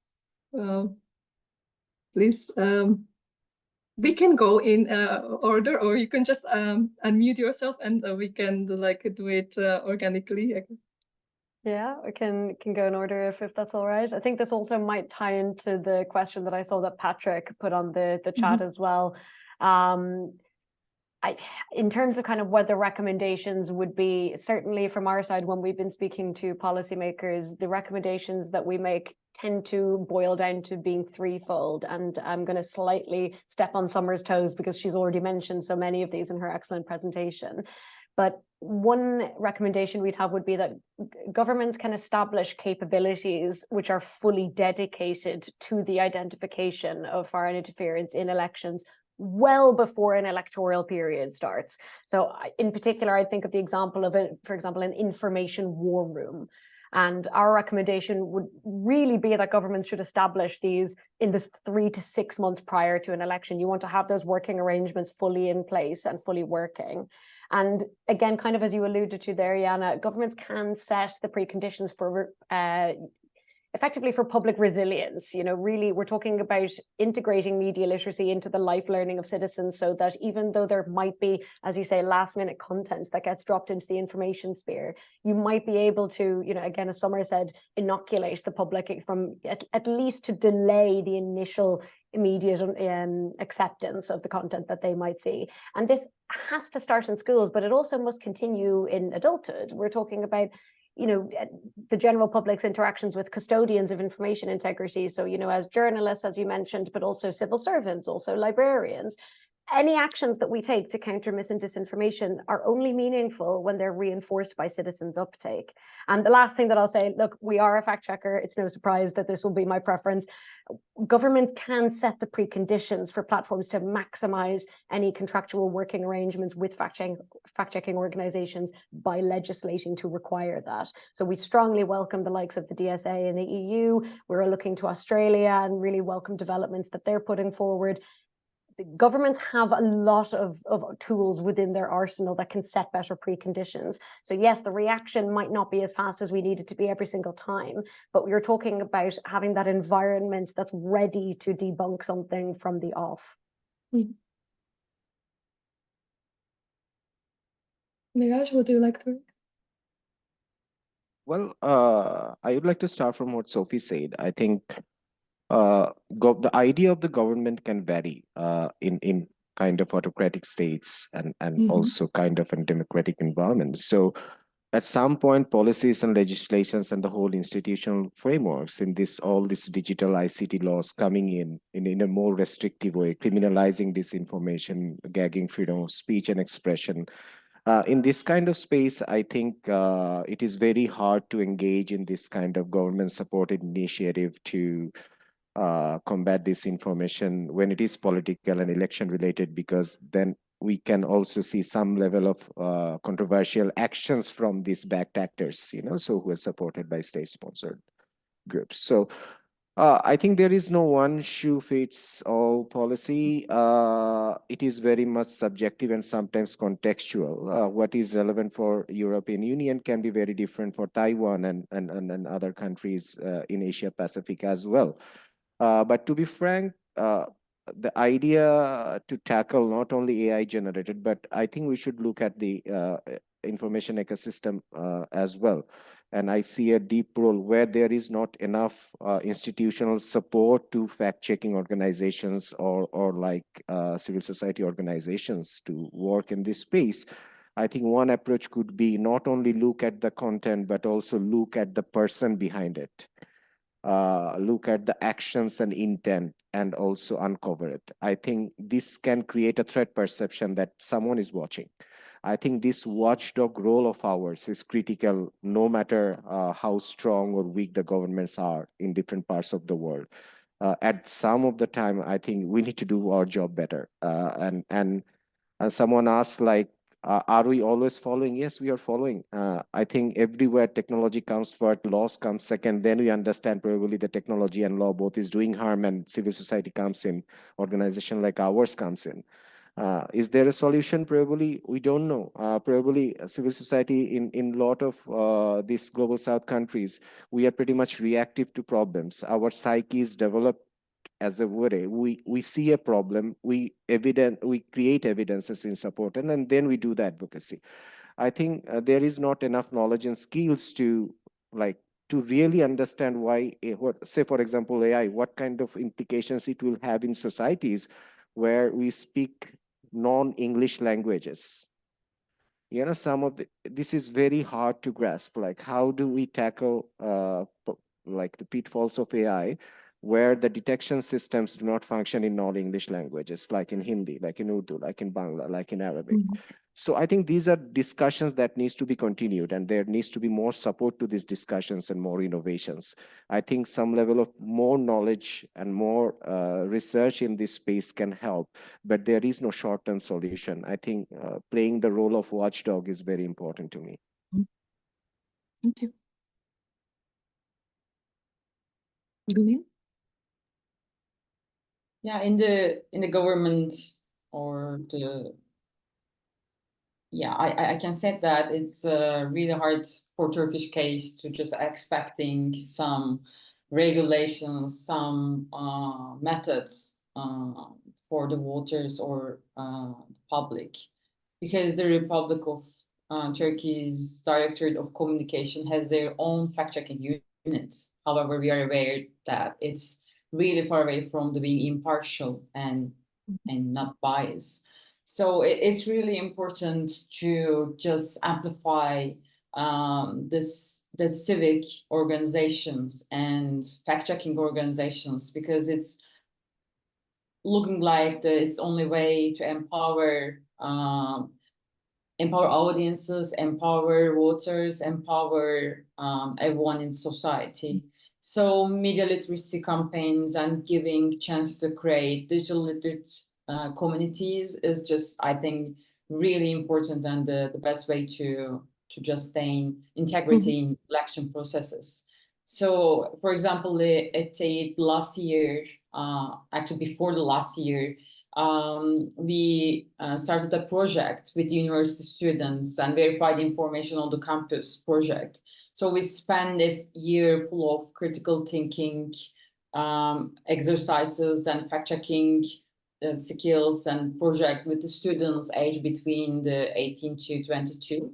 please, we can go in order, or you can just unmute yourself, and we can do it organically. Yeah, we can go in order if that's all right. I think this also might tie into the question that I saw that Patrick put on the chat as well. In terms of kind of what the recommendations would be, certainly from our side, when we've been speaking to policymakers, the recommendations that we make tend to boil down to being threefold. And I'm going to slightly step on Summer's toes because she's already mentioned so many of these in her excellent presentation. But one recommendation we'd have would be that governments can establish capabilities which are fully dedicated to the identification of foreign interference in elections well before an electoral period starts. So in particular, I think of the example of, for example, an information war room. And our recommendation would really be that governments should establish these in this 3 to 6 months prior to an election. You want to have those working arrangements fully in place and fully working. And again, kind of as you alluded to there, Jana, governments can set the preconditions for effectively for public resilience. You know, really, we're talking about integrating media literacy into the life learning of citizens, so that even though there might be, as you say, last minute content that gets dropped into the information sphere, you might be able to, you know, again, as Summer said, inoculate the public from at least to delay the initial immediate acceptance of the content that they might see. And this has to start in schools, but it also must continue in adulthood. We're talking about, you know, the general public's interactions with custodians of information integrity. So, you know, as journalists, as you mentioned, but also civil servants, also librarians. Any actions that we take to counter mis and disinformation are only meaningful when they're reinforced by citizens' uptake. And the last thing that I'll say, look, we are a fact checker. It's no surprise that this will be my preference. Governments can set the preconditions for platforms to maximize any contractual working arrangements with fact-checking organizations by legislating to require that. So we strongly welcome the likes of the DSA and the EU. We're looking to Australia and really welcome developments that they're putting forward. The governments have a lot of tools within their arsenal that can set better preconditions. So yes, the reaction might not be as fast as we need it to be every single time, but we're talking about having that environment that's ready to debunk something from the off. Miraj, would you like to? Well, I would like to start from what Sophie said. I think the idea of the government can vary in kind of autocratic states and also kind of in democratic environments. So at some point, policies and legislations and the whole institutional frameworks in all this digital ICT laws coming in a more restrictive way, criminalizing disinformation, gagging freedom of speech and expression. In this kind of space, I think it is very hard to engage in this kind of government-supported initiative to combat disinformation when it is political and election related, because then we can also see some level of controversial actions from these backed actors, you know, so who are supported by state-sponsored groups. So I think there is no one shoe fits all policy. It is very much subjective and sometimes contextual. What is relevant for European Union can be very different for Taiwan and other countries in Asia Pacific as well. But to be frank, the idea to tackle not only AI generated, but I think we should look at the information ecosystem as well. And I see a deep role where there is not enough institutional support to fact-checking organizations or like civil society organizations to work in this space. I think one approach could be not only look at the content, but also look at the person behind it. Look at the actions and intent and also uncover it. I think this can create a threat perception that someone is watching. I think this watchdog role of ours is critical, no matter how strong or weak the governments are in different parts of the world. At some of the time, I think we need to do our job better. And someone asked, like, are we always following? Yes, we are following. I think everywhere technology comes first, laws come second, then we understand probably the technology and law both is doing harm and civil society comes in, organization like ours comes in. Is there a solution? Probably, we don't know. Probably civil society in a lot of these global south countries, we are pretty much reactive to problems. Our psyche is developed as a way. We see a problem, we create evidences in support, and then we do the advocacy. I think there is not enough knowledge and skills to really understand why, say for example, AI, what kind of implications it will have in societies where we speak non-English languages. You know, this is very hard to grasp. Like, how do we tackle like the pitfalls of AI, where the detection systems do not function in non-English languages, like in Hindi, like in Urdu, like in Bangla, like in Arabic. So I think these are discussions that needs to be continued, and there needs to be more support to these discussions and more innovations. I think some level of more knowledge and more research in this space can help, but there is no short-term solution. I think playing the role of watchdog is very important to me. Thank you. Gülin? Yeah, in the government or I can say that it's really hard for Turkish case to just expecting some regulations, some methods for the voters or the public, because the Republic of Turkey's Directorate of Communication has their own fact-checking unit. However, we are aware that it's really far away from the being impartial and not biased. So it's really important to just amplify the civic organizations and fact-checking organizations, because it's looking like the only way to empower audiences, empower voters, empower everyone in society. So media literacy campaigns and giving chance to create digital literate communities is just, I think, really important, and the best way to just sustain integrity in election processes. So, for example, last year, actually before the last year, we started a project with university students and verified information on the campus project. So we spent a year full of critical thinking exercises and fact-checking skills and project with the students aged between the 18 to 22,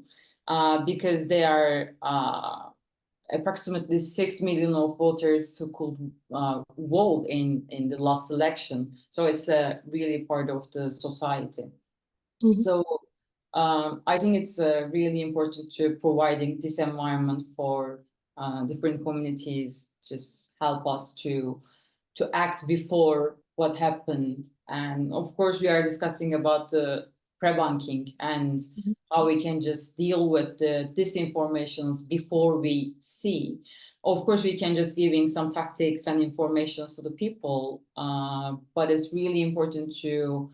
because they are approximately 6 million of voters who could vote in the last election. So it's really part of the society. So I think it's really important to providing this environment for different communities, just help us to act before what happened. And of course, we are discussing about the pre-banking and how we can just deal with the disinformations before we see. Of course, we can just giving some tactics and informations to the people, but it's really important to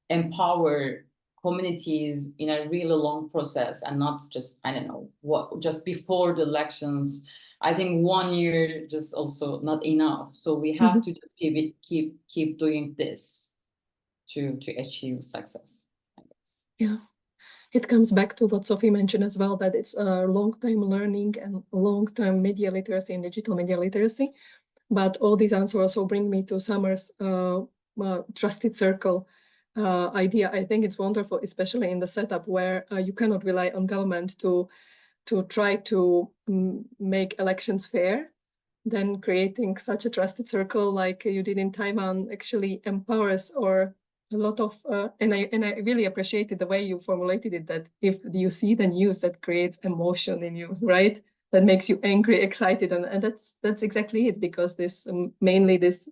empower communities in a really long process and not just, I don't know, just before the elections. I think 1 year just also not enough. So we have to just keep doing this to achieve success, I guess. Yeah. It comes back to what Sophie mentioned as well, that it's a long-term learning and long-term media literacy and digital media literacy. But all these answers also bring me to Summer's trusted circle idea. I think it's wonderful, especially in the setup where you cannot rely on government to try to make elections fair. Then creating such a trusted circle like you did in Taiwan actually empowers or a lot of, and I really appreciated the way you formulated it, that if you see the news, that creates emotion in you, right? That makes you angry, excited, and that's exactly it, because this mainly this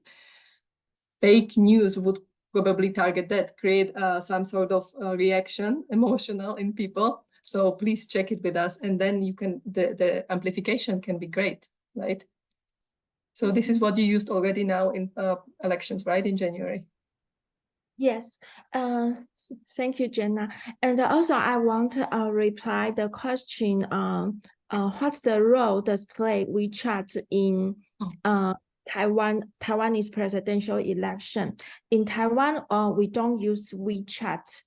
fake news would probably target that, create some sort of reaction, emotional in people. So please check it with us, and then you can the amplification can be great, right? So this is what you used already now in elections, right, in January? Yes, thank you, Jana. And also I want to reply the question, what's the role does play WeChat in Taiwanese presidential election? In Taiwan, we don't use WeChat,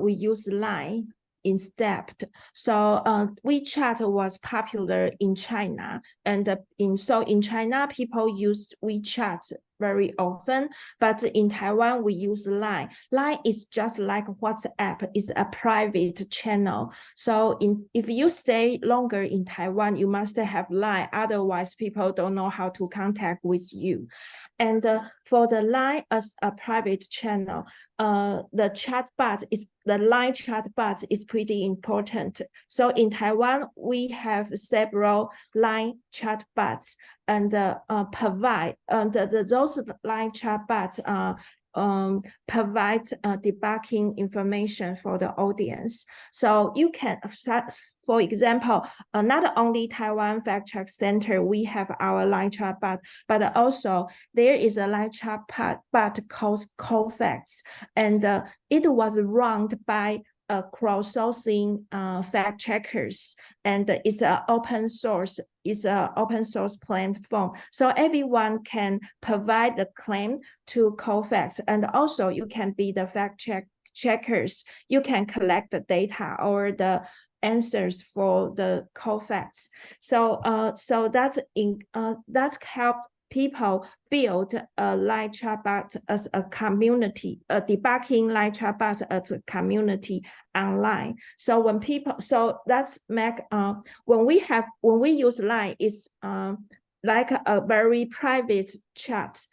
we use Line instead. So WeChat was popular in China, and in China, people use WeChat very often, but in Taiwan, we use Line. Line is just like WhatsApp, it's a private channel. So if you stay longer in Taiwan, you must have Line, otherwise people don't know how to contact with you. And for the Line as a private channel, the Line chatbot is pretty important. So in Taiwan, we have several Line chatbots, and provide those Line chatbots provide debugging information for the audience. So you can, for example, not only Taiwan FactCheck Center, we have our Line chatbot, but also there is a Line chatbot called Cofacts, and it was run by crowdsourcing fact checkers, and it's an open source platform, so everyone can provide the claim to Cofacts, and also you can be the fact checkers. You can collect the data or the answers for the Cofacts. So that's helped people build a Line chatbot as a community, debugging Line chatbot as a community online. So when people, so that's make when we use Line, it's like a very private chat,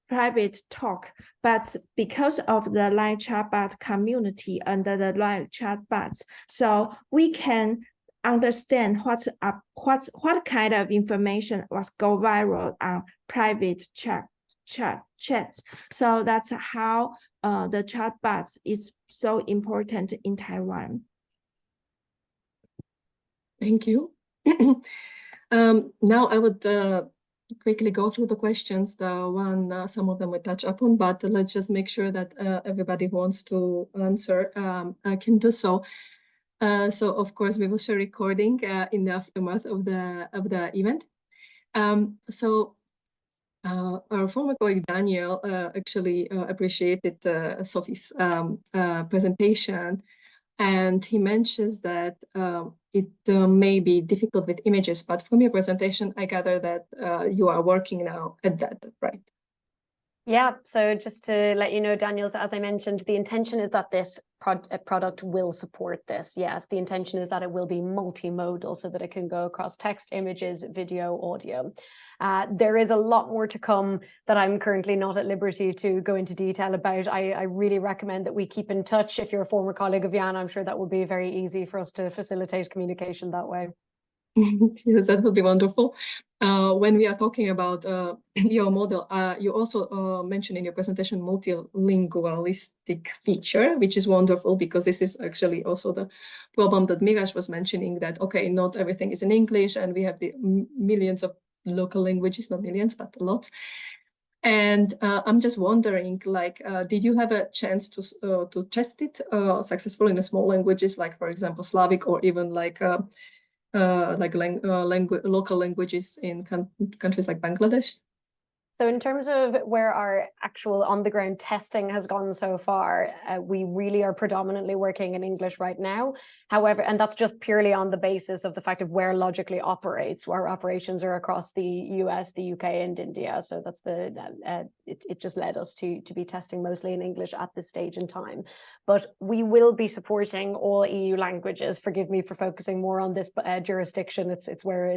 private talk, but because of the Line chatbot community under the Line chatbots, so we can understand what kind of information was go viral on private chats. So that's how the chatbots is so important in Taiwan. Thank you. Now I would quickly go through the questions. Some of them we touch upon, but let's just make sure that everybody who wants to answer can do so. So of course we will share recording in the aftermath of the event. So our former colleague Daniel actually appreciated Sophie's presentation, and he mentions that it may be difficult with images, but from your presentation I gather that you are working now at that, right? Yeah, so just to let you know, Daniel, so as I mentioned, the intention is that this product will support this. Yes, the intention is that it will be multimodal, so that it can go across text, images, video, audio. There is a lot more to come that I'm currently not at liberty to go into detail about. I really recommend that we keep in touch. If you're a former colleague of Jana, I'm sure that will be very easy for us to facilitate communication that way. Yes, that would be wonderful. When we are talking about your model, you also mentioned in your presentation multilingualistic feature, which is wonderful, because this is actually also the problem that Miraj was mentioning, that, okay, not everything is in English, and we have the millions of local languages, not millions, but lots. And I'm just wondering, like, did you have a chance to test it successfully in the small languages, like, for example, Slavic, or even like local languages in countries like Bangladesh? So in terms of where our actual on-the-ground testing has gone so far, we really are predominantly working in English right now. However, and that's just purely on the basis of the fact of where Logically operates. Our operations are across the US, the UK, and India. So that's it just led us to be testing mostly in English at this stage in time. But we will be supporting all EU languages. Forgive me for focusing more on this jurisdiction. It's where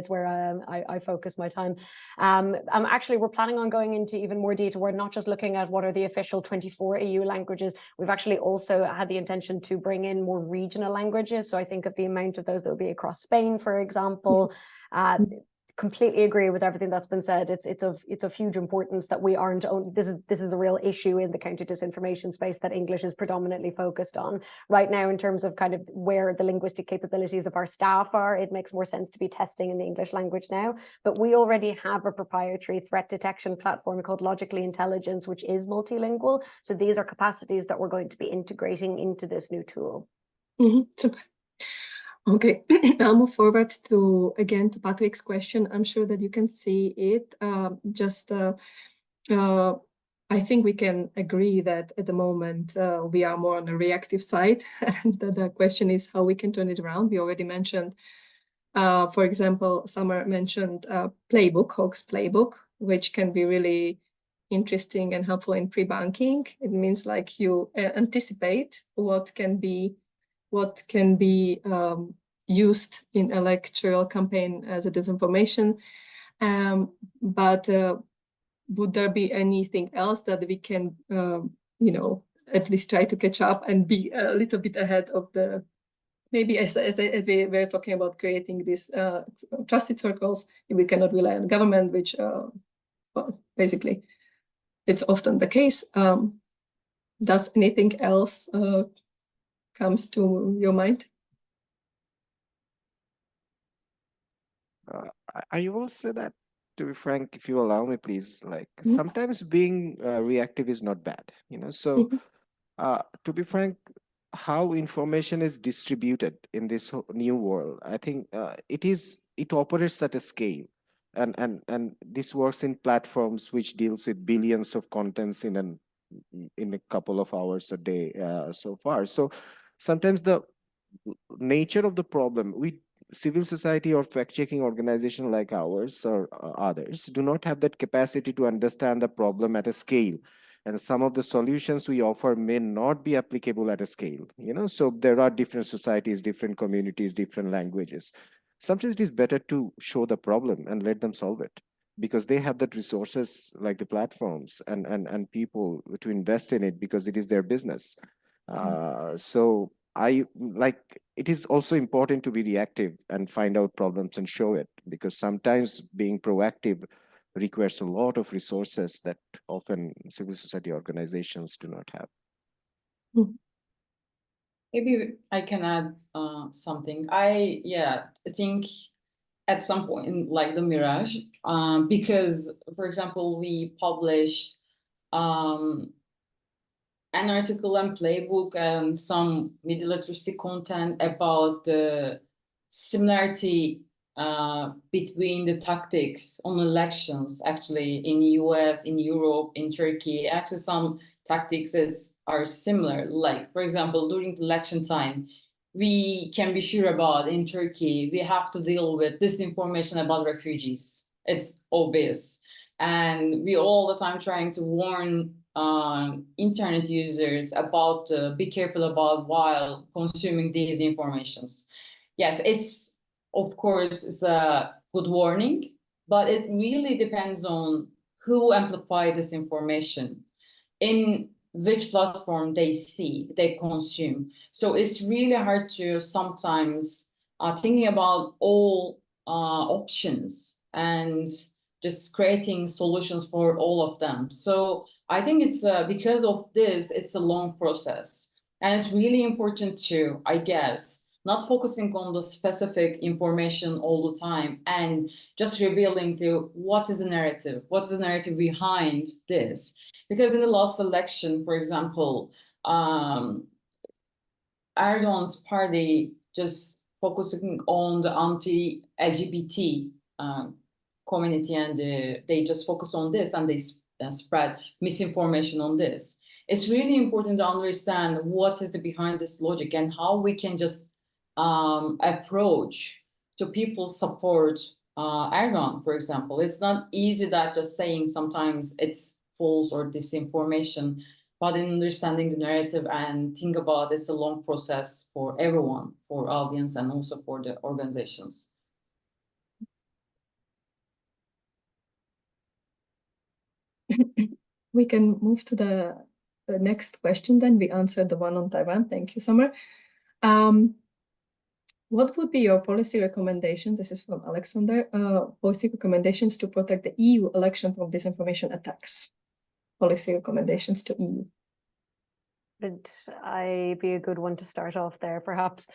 I focus my time. We're planning on going into even more detail. We're not just looking at what are the official 24 EU languages. We've actually also had the intention to bring in more regional languages. So I think of the amount of those that will be across Spain, for example. Completely agree with everything that's been said. It's of huge importance that we aren't only, this is a real issue in the counter disinformation space that English is predominantly focused on right now. In terms of kind of where the linguistic capabilities of our staff are, it makes more sense to be testing in the English language now. But we already have a proprietary threat detection platform called Logically Intelligence, which is multilingual. So these are capacities that we're going to be integrating into this new tool. Super. Okay, I'll move forward to Patrick's question. I'm sure that you can see it. I think we can agree that at the moment we are more on the reactive side, and the question is how we can turn it around. We already mentioned, for example, Summer mentioned playbook, Hawk's playbook, which can be really interesting and helpful in pre-banking. It means like you anticipate what can be used in electoral campaign as a disinformation. But would there be anything else that we can, at least try to catch up and be a little bit ahead of the, maybe as we were talking about creating these trusted circles, if we cannot rely on government, which, well, basically, it's often the case. Does anything else comes to your mind? I will say that, to be frank, if you allow me, please, like sometimes being reactive is not bad, so to be frank, how information is distributed in this new world, I think it operates at a scale, and this works in platforms which deals with billions of contents in a couple of hours a day so far. So sometimes the nature of the problem, civil society or fact-checking organization like ours or others do not have that capacity to understand the problem at a scale, and some of the solutions we offer may not be applicable at a scale, so there are different societies, different communities, different languages. Sometimes it is better to show the problem and let them solve it, because they have the resources like the platforms and people to invest in it, because it is their business. So it is also important to be reactive and find out problems and show it, because sometimes being proactive requires a lot of resources that often civil society organizations do not have. Maybe I can add something. I think at some point, like the Miraj, because, for example, we published an article and playbook and some media literacy content about the similarity between the tactics on elections, actually, in US, in Europe, in Turkey. Actually, some tactics are similar. Like, for example, during the election time, we can be sure about in Turkey, we have to deal with disinformation about refugees. It's obvious. And we all the time trying to warn internet users about be careful about while consuming these informations. Yes, it's, of course, it's a good warning, but it really depends on who amplify this information, in which platform they consume. So it's really hard to sometimes thinking about all options and just creating solutions for all of them. So I think it's because of this, it's a long process. And it's really important to, I guess, not focusing on the specific information all the time and just revealing to what is the narrative behind this. Because in the last election, for example, Erdogan's party just focusing on the anti-LGBT community, and they just focus on this, and they spread misinformation on this. It's really important to understand what is the behind this logic and how we can just approach to people's support Erdogan, for example. It's not easy that just saying sometimes it's false or disinformation, but in understanding the narrative and think about it's a long process for everyone, for audience and also for the organizations. We can move to the next question then. We answered the one on Taiwan. Thank you, Summer. What would be your policy recommendation? This is from Alexander. Policy recommendations to protect the EU election from disinformation attacks. Policy recommendations to EU. Would I be a good one to start off there, perhaps?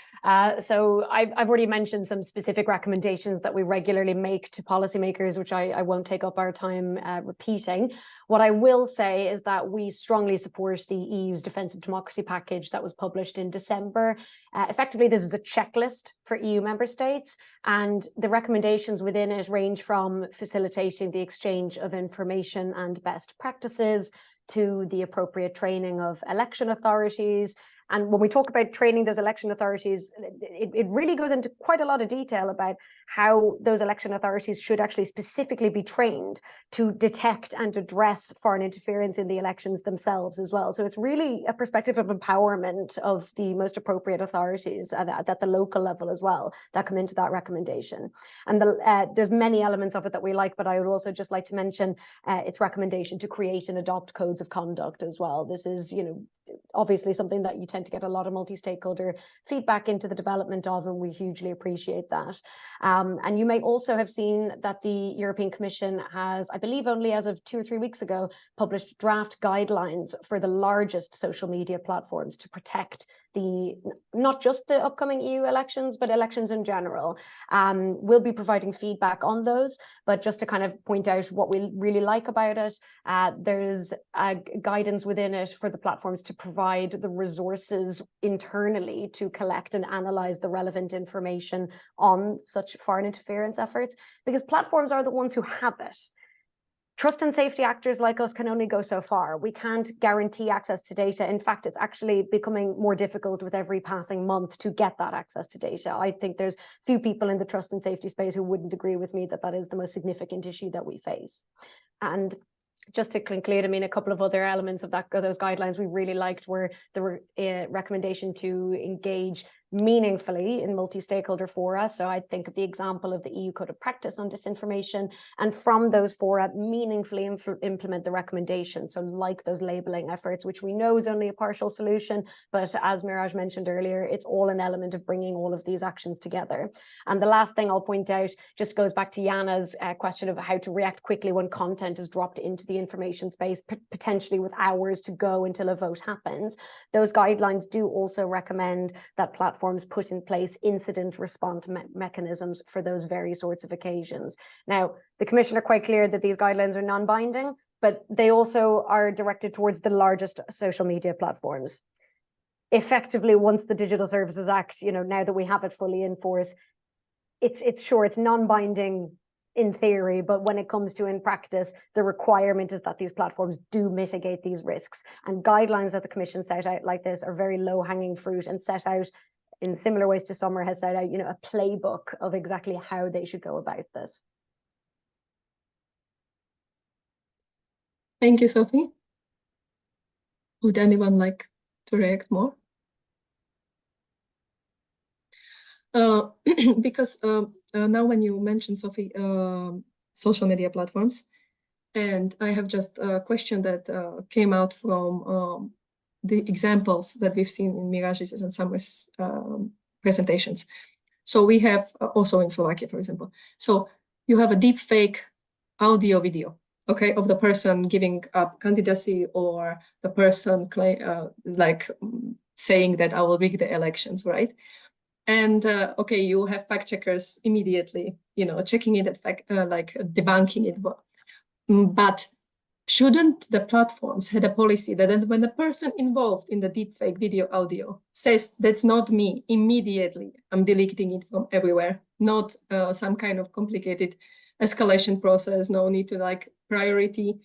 So I've already mentioned some specific recommendations that we regularly make to policymakers, which I won't take up our time repeating. What I will say is that we strongly support the EU's Defence of Democracy package that was published in December. Effectively, this is a checklist for EU member states, and the recommendations within it range from facilitating the exchange of information and best practices to the appropriate training of election authorities. And when we talk about training those election authorities, it really goes into quite a lot of detail about how those election authorities should actually specifically be trained to detect and address foreign interference in the elections themselves as well. So it's really a perspective of empowerment of the most appropriate authorities at the local level as well that come into that recommendation. And there's many elements of it that we like, but I would also just like to mention its recommendation to create and adopt codes of conduct as well. This is, obviously something that you tend to get a lot of multi-stakeholder feedback into the development of, and we hugely appreciate that. And you may also have seen that the European Commission has, I believe only as of 2 or 3 weeks ago, published draft guidelines for the largest social media platforms to protect not just the upcoming EU elections, but elections in general. We'll be providing feedback on those, but just to kind of point out what we really like about it, there's guidance within it for the platforms to provide the resources internally to collect and analyze the relevant information on such foreign interference efforts, because platforms are the ones who have it. Trust and safety actors like us can only go so far. We can't guarantee access to data. In fact, it's actually becoming more difficult with every passing month to get that access to data. I think there's few people in the trust and safety space who wouldn't agree with me that that is the most significant issue that we face. And just to conclude, I mean, a couple of other elements of those guidelines we really liked were the recommendation to engage meaningfully in multi-stakeholder fora. So I think of the example of the EU Code of Practice on disinformation, and from those fora meaningfully implement the recommendations. So like those labeling efforts, which we know is only a partial solution, but as Miraj mentioned earlier, it's all an element of bringing all of these actions together. And the last thing I'll point out just goes back to Jana's question of how to react quickly when content is dropped into the information space, potentially with hours to go until a vote happens. Those guidelines do also recommend that platforms put in place incident response mechanisms for those very sorts of occasions. Now, the Commission are quite clear that these guidelines are non-binding, but they also are directed towards the largest social media platforms. Effectively, once the Digital Services Act, now that we have it fully in force, it's non-binding in theory, but when it comes to in practice, the requirement is that these platforms do mitigate these risks. And guidelines that the Commission set out like this are very low-hanging fruit and set out in similar ways to Summer has set out, a playbook of exactly how they should go about this. Thank you, Sophie. Would anyone like to react more? Because now when you mentioned, Sophie, social media platforms, and I have just a question that came out from the examples that we've seen in Miraj's and Summer's presentations. So we have also in Slovakia, for example. So you have a deep fake audio video, okay, of the person giving up candidacy, or the person saying that I will rig the elections, right? And okay, you have fact checkers immediately, checking it, like debunking it. But shouldn't the platforms have a policy that when the person involved in the deepfake video audio says that's not me, immediately I'm deleting it from everywhere, not some kind of complicated escalation process, no need to like priority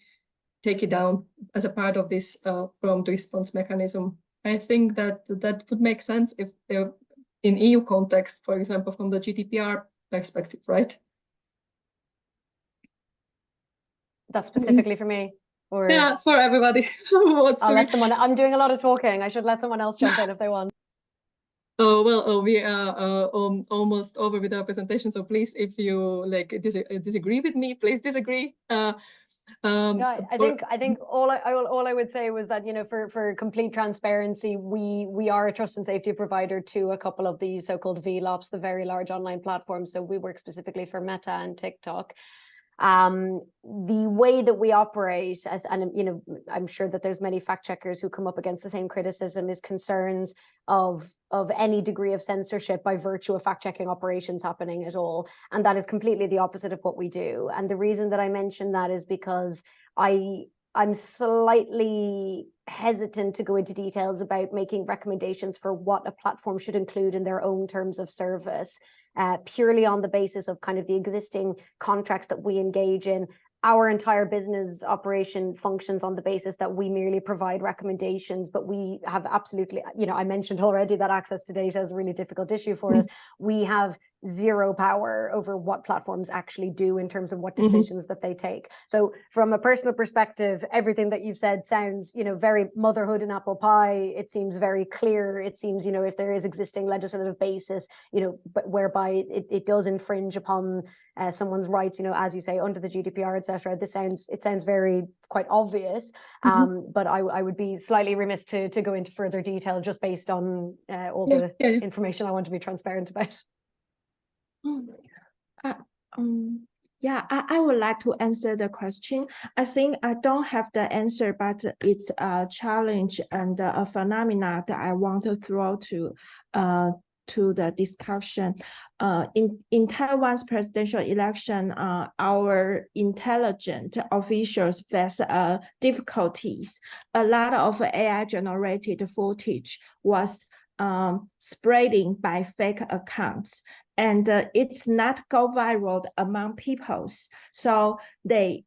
take it down as a part of this prompt response mechanism. I think that would make sense if in EU context, for example, from the GDPR perspective, right? That's specifically for me. Or yeah, for everybody who wants I'll to. let someone. I'm doing a lot of talking. I should let someone else jump in if they want. Oh well, we are almost over with our presentation. So please, if you like disagree with me, please disagree. I think all I would say was that for complete transparency, we are a trust and safety provider to a couple of these so-called VLOPs, the very large online platforms. So we work specifically for Meta and TikTok. The way that we operate I'm sure that there's many fact checkers who come up against the same criticism, is concerns of any degree of censorship by virtue of fact checking operations happening at all. And that is completely the opposite of what we do. And the reason that I mention that is because I'm slightly hesitant to go into details about making recommendations for what a platform should include in their own terms of service, purely on the basis of kind of the existing contracts that we engage in. Our entire business operation functions on the basis that we merely provide recommendations, but we have absolutely, I mentioned already that access to data is a really difficult issue for us. We have zero power over what platforms actually do in terms of what decisions that they take. So from a personal perspective, everything that you've said sounds, very motherhood and apple pie. It seems very clear. It seems, if there is existing legislative basis, but whereby it does infringe upon someone's rights, as you say, under the GDPR, etc. It sounds very quite obvious, but I would be slightly remiss to go into further detail just based on all the information I want to be transparent about. I would like to answer the question. I think I don't have the answer, but it's a challenge and a phenomena that I want to throw to the discussion. In Taiwan's presidential election, our intelligent officials face difficulties. A lot of AI-generated footage was spreading by fake accounts, and it's not go viral among peoples. So they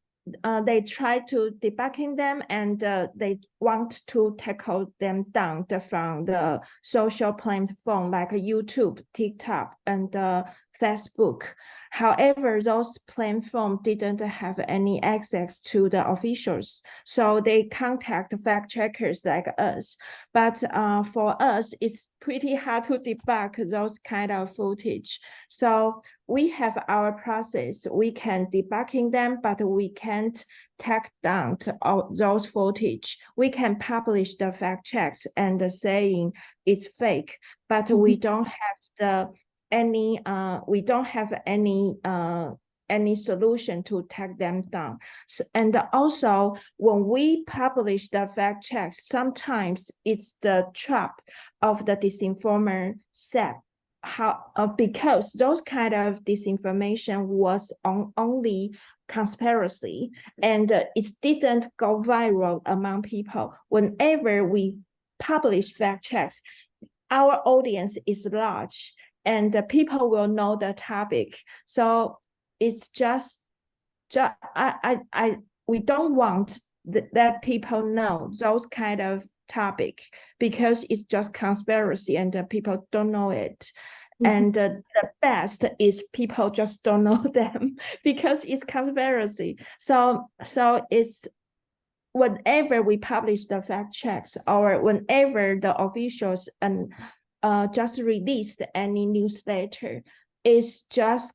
try to debunking them, and they want to tackle them down from the social platform like YouTube, TikTok, and Facebook. However, those platforms didn't have any access to the officials, so they contact fact checkers like us. But for us, it's pretty hard to debug those kind of footage. So we have our process. We can debugging them, but we can't take down those footage. We can publish the fact checks and saying it's fake, but we don't have any solution to take them down. So, and also, when we publish the fact checks, sometimes it's the trap of the disinformer set. Because those kind of disinformation was only conspiracy, and it didn't go viral among people. Whenever we publish fact checks, our audience is large, and the people will know the topic. So it's we don't want that people know those kind of topic, because it's just conspiracy and the people don't know it. And the best is people just don't know them because it's conspiracy. So it's whenever we publish the fact checks, or whenever the officials just released any newsletter, is just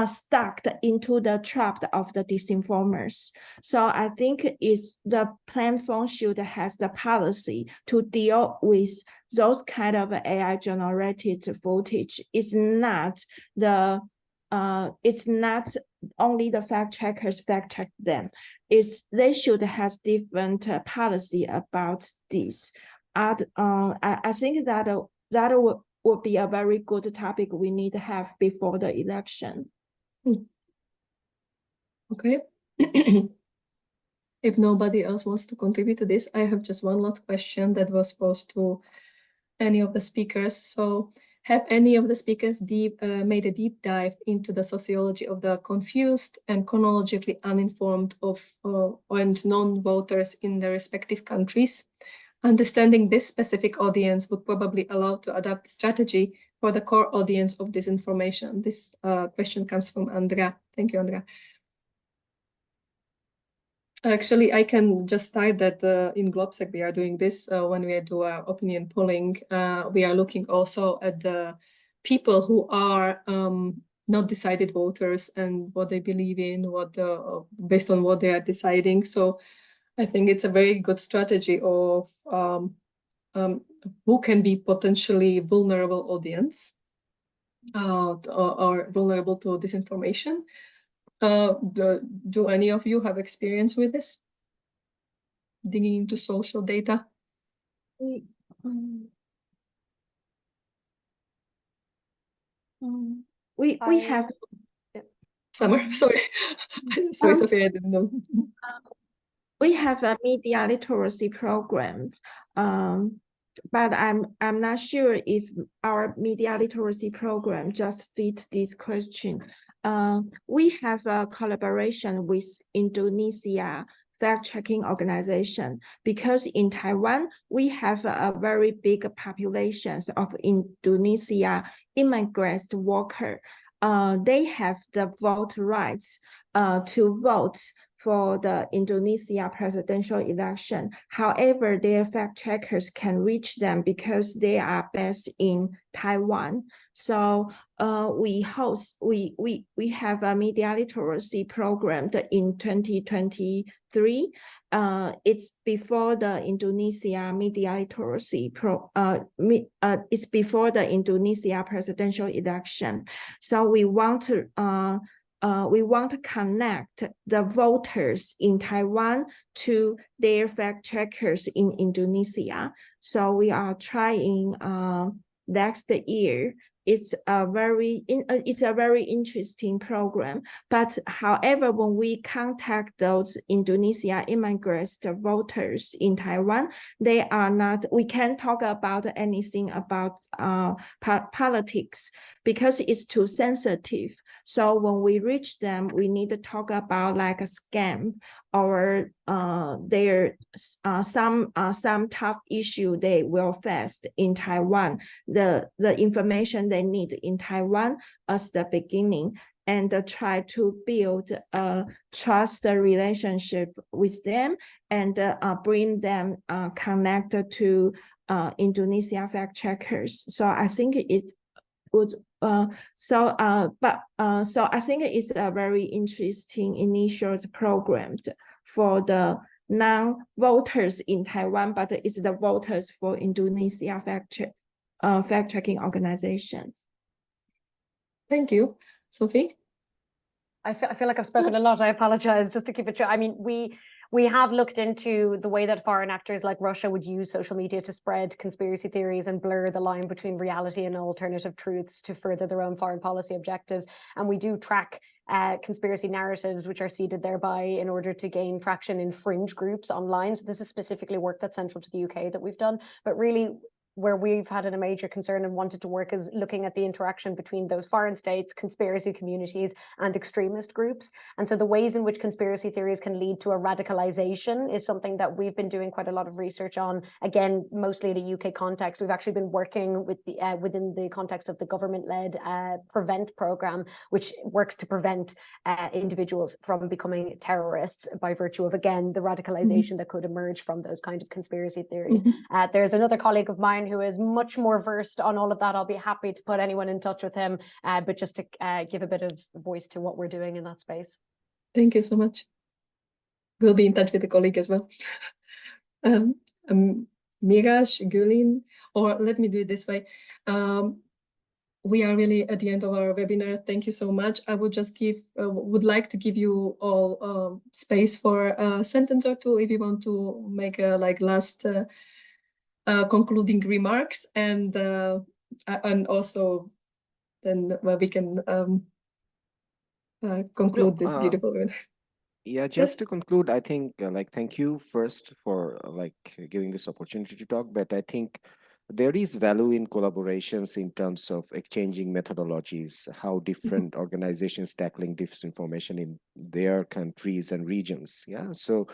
stuck into the trap of the disinformers. So I think it's the platform should has the policy to deal with those kind of AI generated footage. It's not only the fact checkers fact check them. They should have different policy about this. I think that would be a very good topic we need to have before the election. Okay. If nobody else wants to contribute to this, I have just one last question that was posed to any of the speakers. So have any of the speakers made a deep dive into the sociology of the confused and chronologically uninformed and non-voters in their respective countries? Understanding this specific audience would probably allow to adapt strategy for the core audience of disinformation. This question comes from Andrea. Thank you, Andrea. Actually, I can just start that in GLOBSEC we are doing this when we do our opinion polling. We are looking also at the people who are not decided voters and what they believe in, based on what they are deciding. So I think it's a very good strategy of who can be potentially vulnerable audience or vulnerable to disinformation. Do any of you have experience with this? Digging into social data? We have Summer, sorry. Sorry, Sophie, I didn't know. we have a media literacy program, but I'm not sure if our media literacy program just fit this question. We have a collaboration with Indonesia fact-checking organization because in Taiwan, we have a very big populations of Indonesia immigrant worker. They have the vote rights to vote for the Indonesia presidential election. However, their fact checkers can reach them because they are based in Taiwan. So we have a media literacy program that in 2023. It's before the Indonesia media literacy it's before the Indonesia presidential election. So we want to connect the voters in Taiwan to their fact checkers in Indonesia. So we are trying next year. It's a very interesting program. But however, when we contact those Indonesia immigrants, the voters in Taiwan, they are not. We can't talk about anything about politics because it's too sensitive. So when we reach them, we need to talk about like a scam or their some tough issue they will face in Taiwan. The information they need in Taiwan as the beginning, and try to build a trust relationship with them and bring them connected to Indonesia fact checkers. So I think it would so I think it's a very interesting initial program for the non-voters in Taiwan, but it's the voters for Indonesia fact-checking organizations. Thank you. Sophie? I feel like I've spoken a lot. I apologize, just to keep it short. I mean, we have looked into the way that foreign actors like Russia would use social media to spread conspiracy theories and blur the line between reality and alternative truths to further their own foreign policy objectives. And we do track conspiracy narratives which are seeded thereby in order to gain traction in fringe groups online. So this is specifically work that's central to the UK that we've done, but really where we've had a major concern and wanted to work is looking at the interaction between those foreign states, conspiracy communities, and extremist groups. And so the ways in which conspiracy theories can lead to a radicalization is something that we've been doing quite a lot of research on, again, mostly in a UK context. We've actually been working with the within the context of the government-led PREVENT program, which works to prevent individuals from becoming terrorists by virtue of, again, the radicalization that could emerge from those kind of conspiracy theories. There's another colleague of mine who is much more versed on all of that. I'll be happy to put anyone in touch with him, but just to give a bit of voice to what we're doing in that space. Thank you so much. We'll be in touch with the colleague as well. Miraj, Gülin, or let me do it this way. We are really at the end of our webinar. Thank you so much. I would just would like to give you all space for a sentence or two if you want to make a last concluding remarks, and and also then we can conclude this beautiful webinar. Yeah, just to conclude, I think thank you first for giving this opportunity to talk, but I think there is value in collaborations in terms of exchanging methodologies, how different organizations tackling disinformation in their countries and regions. Yeah, so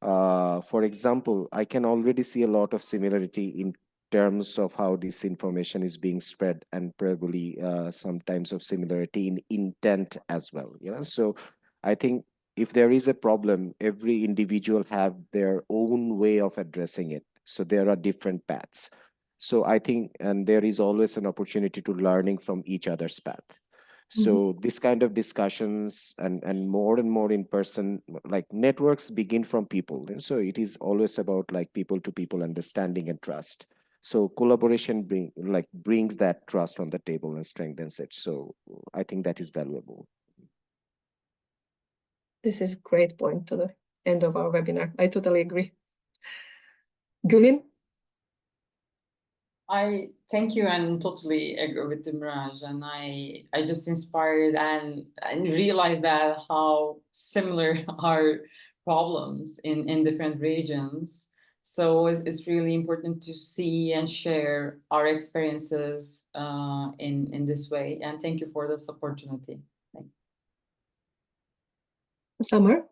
for example, I can already see a lot of similarity in terms of how this information is being spread, and probably sometimes of similarity in intent as well. So I think if there is a problem, every individual have their own way of addressing it. So there are different paths. So I think, and there is always an opportunity to learning from each other's path. So this kind of discussions and more in person, networks begin from people. And so it is always about people to people understanding and trust. So collaboration brings that trust on the table and strengthens it. So I think that is valuable. This is a great point to the end of our webinar. I totally agree. Gülin? I thank you and totally agree with the Miraj, and I just inspired and realized that how similar are problems in different regions. So it's really important to see and share our experiences in this way. And thank you for this opportunity. Summer?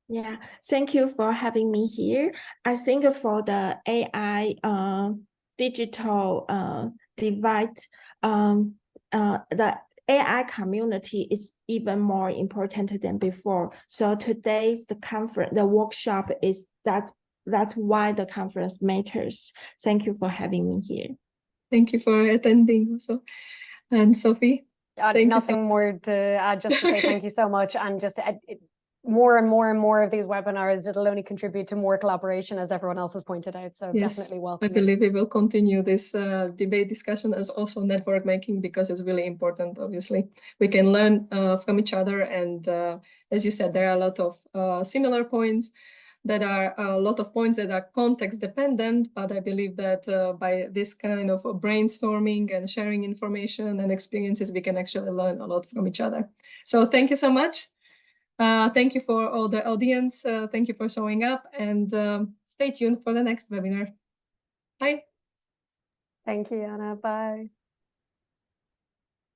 Yeah, thank you for having me here. I think for the AI digital divide, the AI community is even more important than before. So today's the workshop is that's why the conference matters. Thank you for having me here. Thank you for attending also. And Sophie? Nothing more to add, just to say thank you so much. And just more and more of these webinars, it'll only contribute to more collaboration, as everyone else has pointed out. So yes, definitely welcome. I believe we will continue this debate discussion as also network making, because it's really important. Obviously, we can learn from each other. And as you said, there are a lot of similar points. That are a lot of points that are context dependent, but I believe that by this kind of brainstorming and sharing information and experiences, we can actually learn a lot from each other. So thank you so much. Thank you for all the audience. Thank you for showing up, and stay tuned for the next webinar. Bye. Thank you, Jana. Bye.